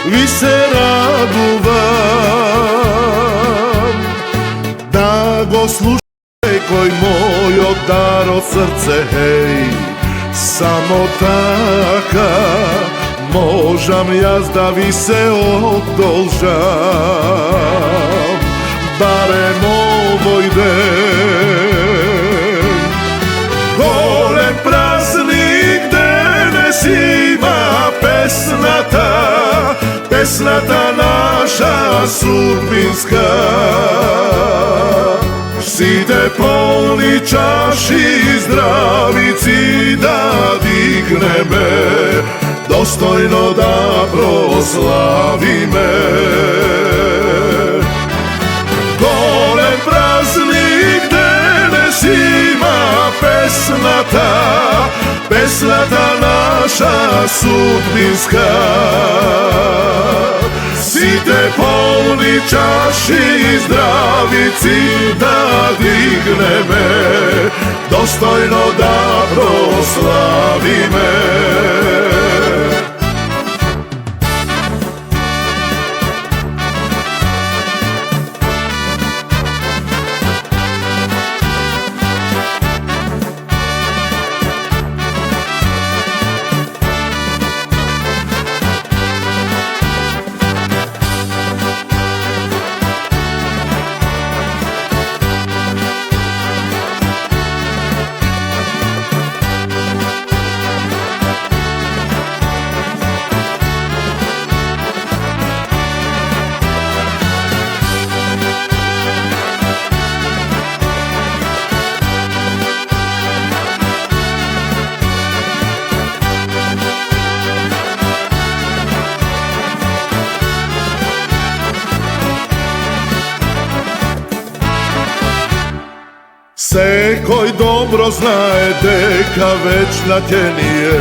Ви се радувам да го слушате кој мојот дар од срце, хеј, само така можам јас да ви се одолжам, барем овој ден. Голем празник денес има песната, песната наша судбинска. Сите полни чаши здравици да дигнеме, достојно да прославиме. Голем празник денес има песната, песната наша судбинска. Сите полни чаши здравици да дигнеме, достојно да прославиме. Секој добро знае дека вечна ќе ни е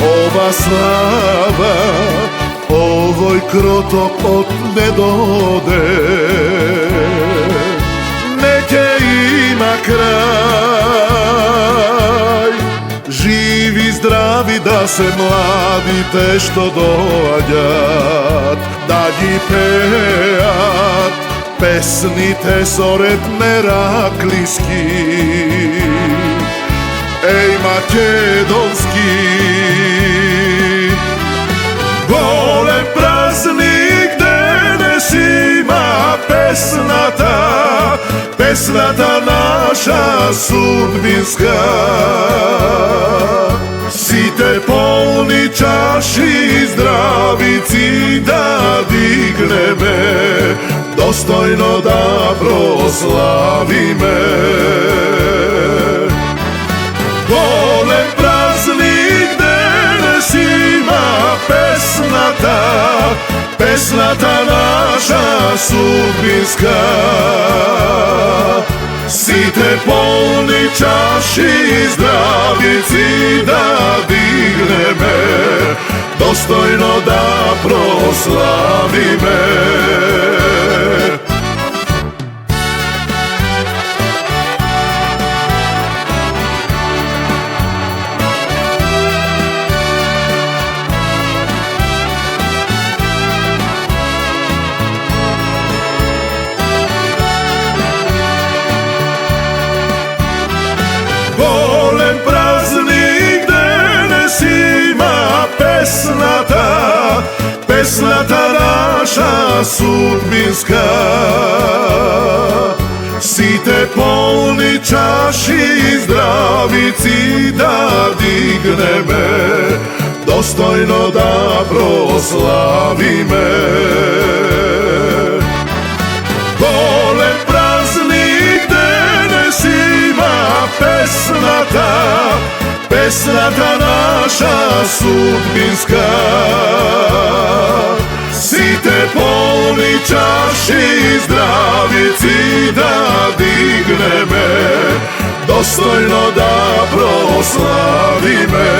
ова слава, овој кроток од недоде. Не ќе има крај, живи здрави да се младите што доаѓат, да ги пеат песните со ритм раклиски. Еј македонски, голем празник денес има песната, песната наша судбинска. Сите полни чаши здравици да дигнеме, достојно да прославиме. Голем празник денес има песната, песната наша судбинска. Сите полни чаши здравици да дигнеме, достојно да прославиме. Голем празник денес има песната, песната наша судбинска. Сите полни чаши здравици да дигнеме, достојно да прославиме. Голем празник денес има песната, песната наша судбинска. Сите полни чаши здравици да дигнеме, достојно да прославиме.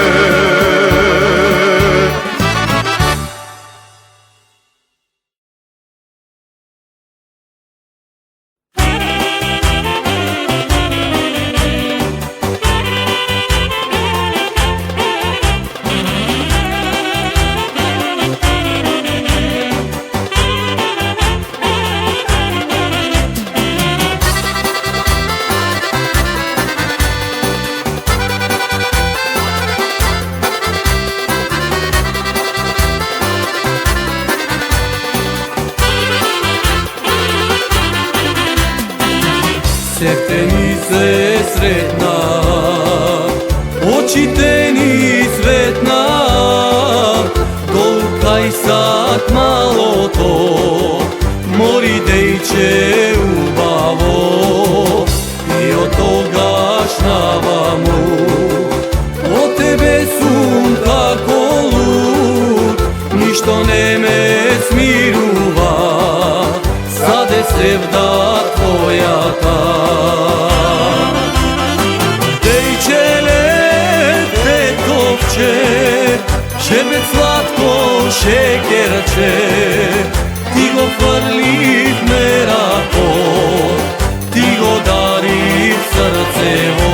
Срцете ни се сретна, очите ни светна, долу кај сак малото, мори дејче убаво, и од тогаш наваму, од тебе сум како луд, ништо не ме смирува, саде севда твојата. Дејчеле Šerbet slatko šekerče, ti go frliv merako, ti go dariv srcevo.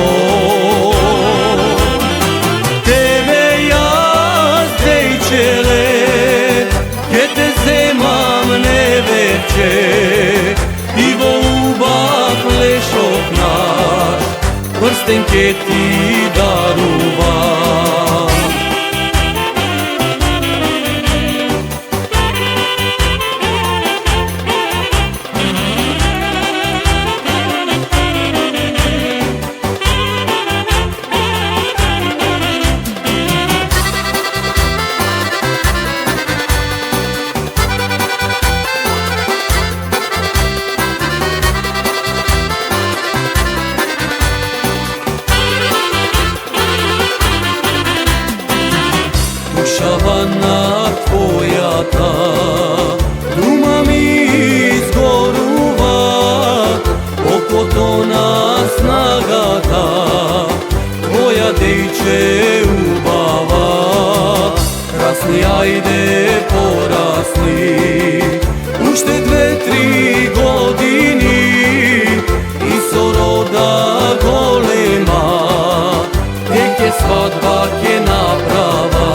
Tebe jaz dejčele, ke te zemam nevečе, i go ubah lešok naš, prsten ke ti daruvam. Душавана твојата, дума ми изгорува, окото на снагата, твоја дејче убава. Расни, ајде порасни, уште 2-3 години, и со рода голема, деќе свадба ќе направа.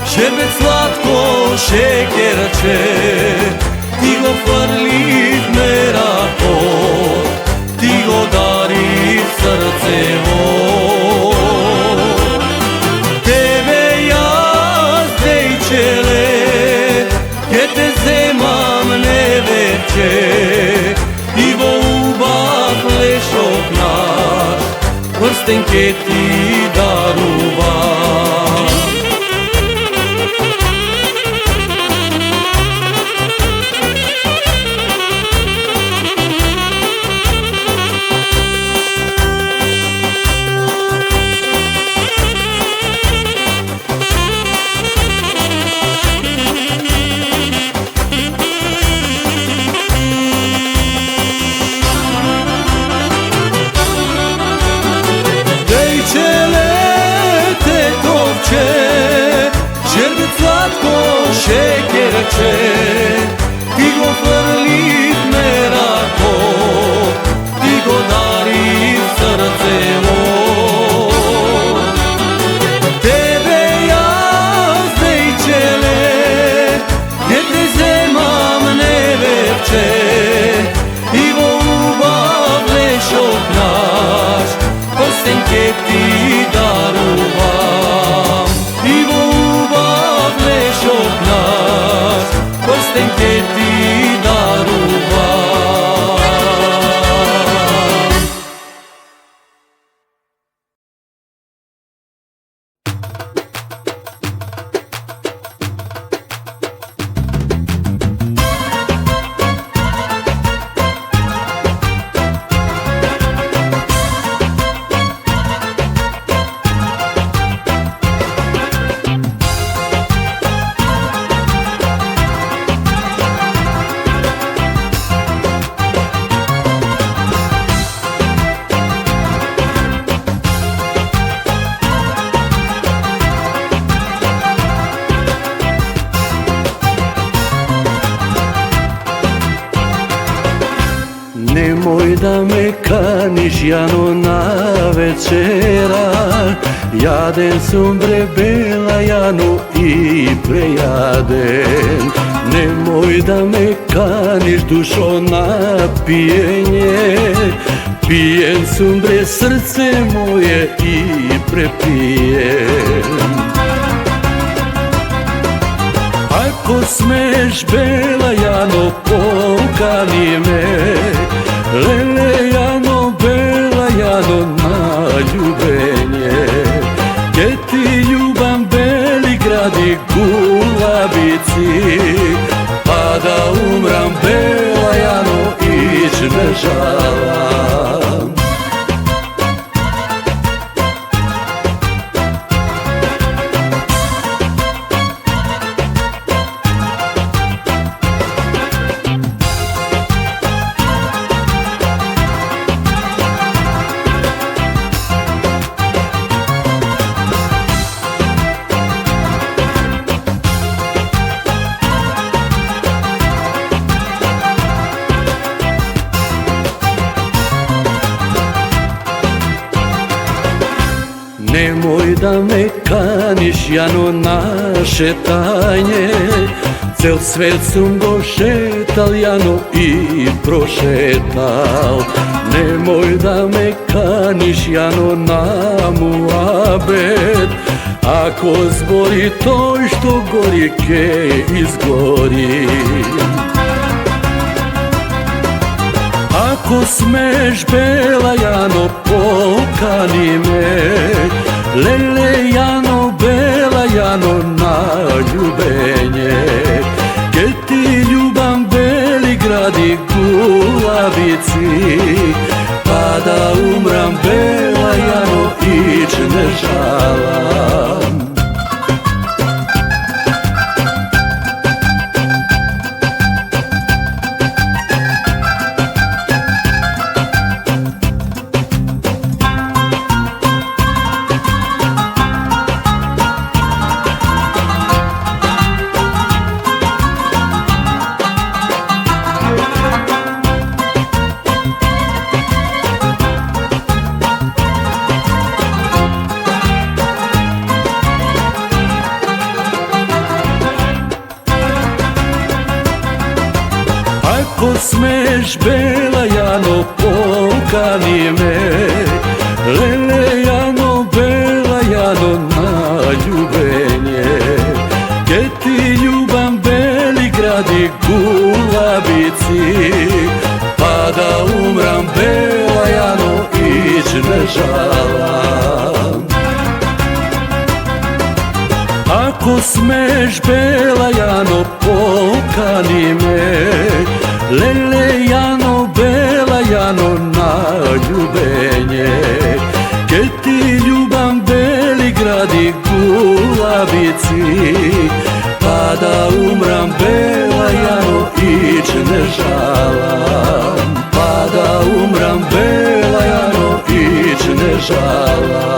Šerbet slatko šekerče, ti go frliv merako, ti go dariv srcevo. Tebe jaz dejčele, ke te zemam neveče, ti go ubah lešok naš, prsten ke ti daruvam. Šerbet slatko šekerče, ti go frliv merako, ti go dariv srcevo. Tebe jaz dejčele, ke te zemam neveče, ti go ubah lešok naš, prsten ke ti daruvam. Ti go ubah lešok naš, prsten ke ti daruvam. Nemoj da me kaniš, Jano, na večera, jaden sam bre bela, Jano, i prejaden. Nemoj da me kaniš, dušo, na pijenje, pijen sam bre srce moje i prepijen. Ako smeš, bela, Jano, pokani me, lele, Jano, bela, Jano, na ljubenje. Ke ti ljubam, beli gradi gulabici, pa da umram, bela, Jano, ić ne žalam. Немој да ме каниш, Јано, на шетање. Цел свет сум го шетал, Јано, и прошетал. Немој да ме каниш, Јано, на муабет. Ако збори тој што гори, ке изгори. Ако смеш, бела Јано, покани ме. Леле Јано, бела Јано, на љубење. Ке ти љубам бели гради Гулавици, па да умрам, бела Јано, ич не жалам. Ако смеш, бела Јано, покани ме. Леле Јано, бела Јано, на љубење. Ке ти љубам бели гради Гулавици, па да умрам, бела Јано, ич не жалам. Ако смеш, бела Јано, покани ме. Леле Јано, бела Јано, на љубење. Ке ти љубам бели гради Гулавици, па да умрам, бела Јано, ич не жалам. Па да умрам, бела Јано, ич не жалам.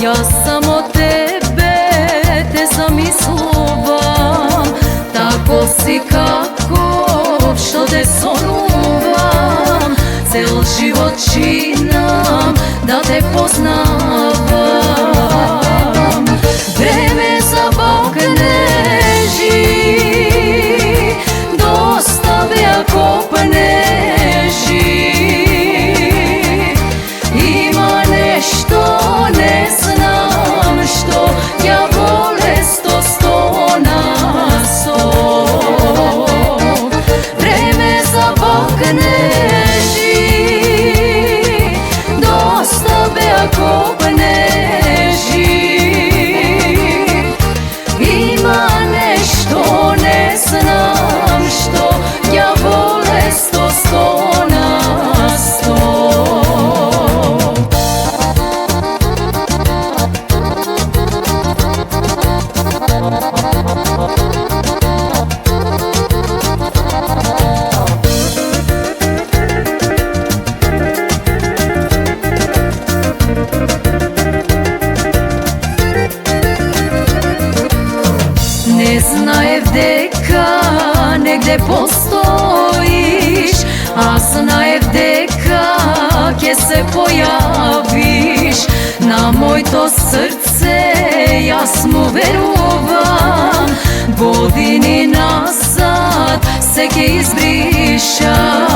Јас само тебе те замислувам, тако си каков што те сонувам. Цел живот чинам да те познавам. Време забакнежи, доста беа копнежи. Има нешто не знам што ја воле сто на сто. Време забакнежи, доста беа копнежи. Има нешто не знам што ја воле сто на сто. Не знаев дека негде постоиш, а знаев дека ќе се појавиш на моето срце. Јас му верувам, години назад се ќе избришам.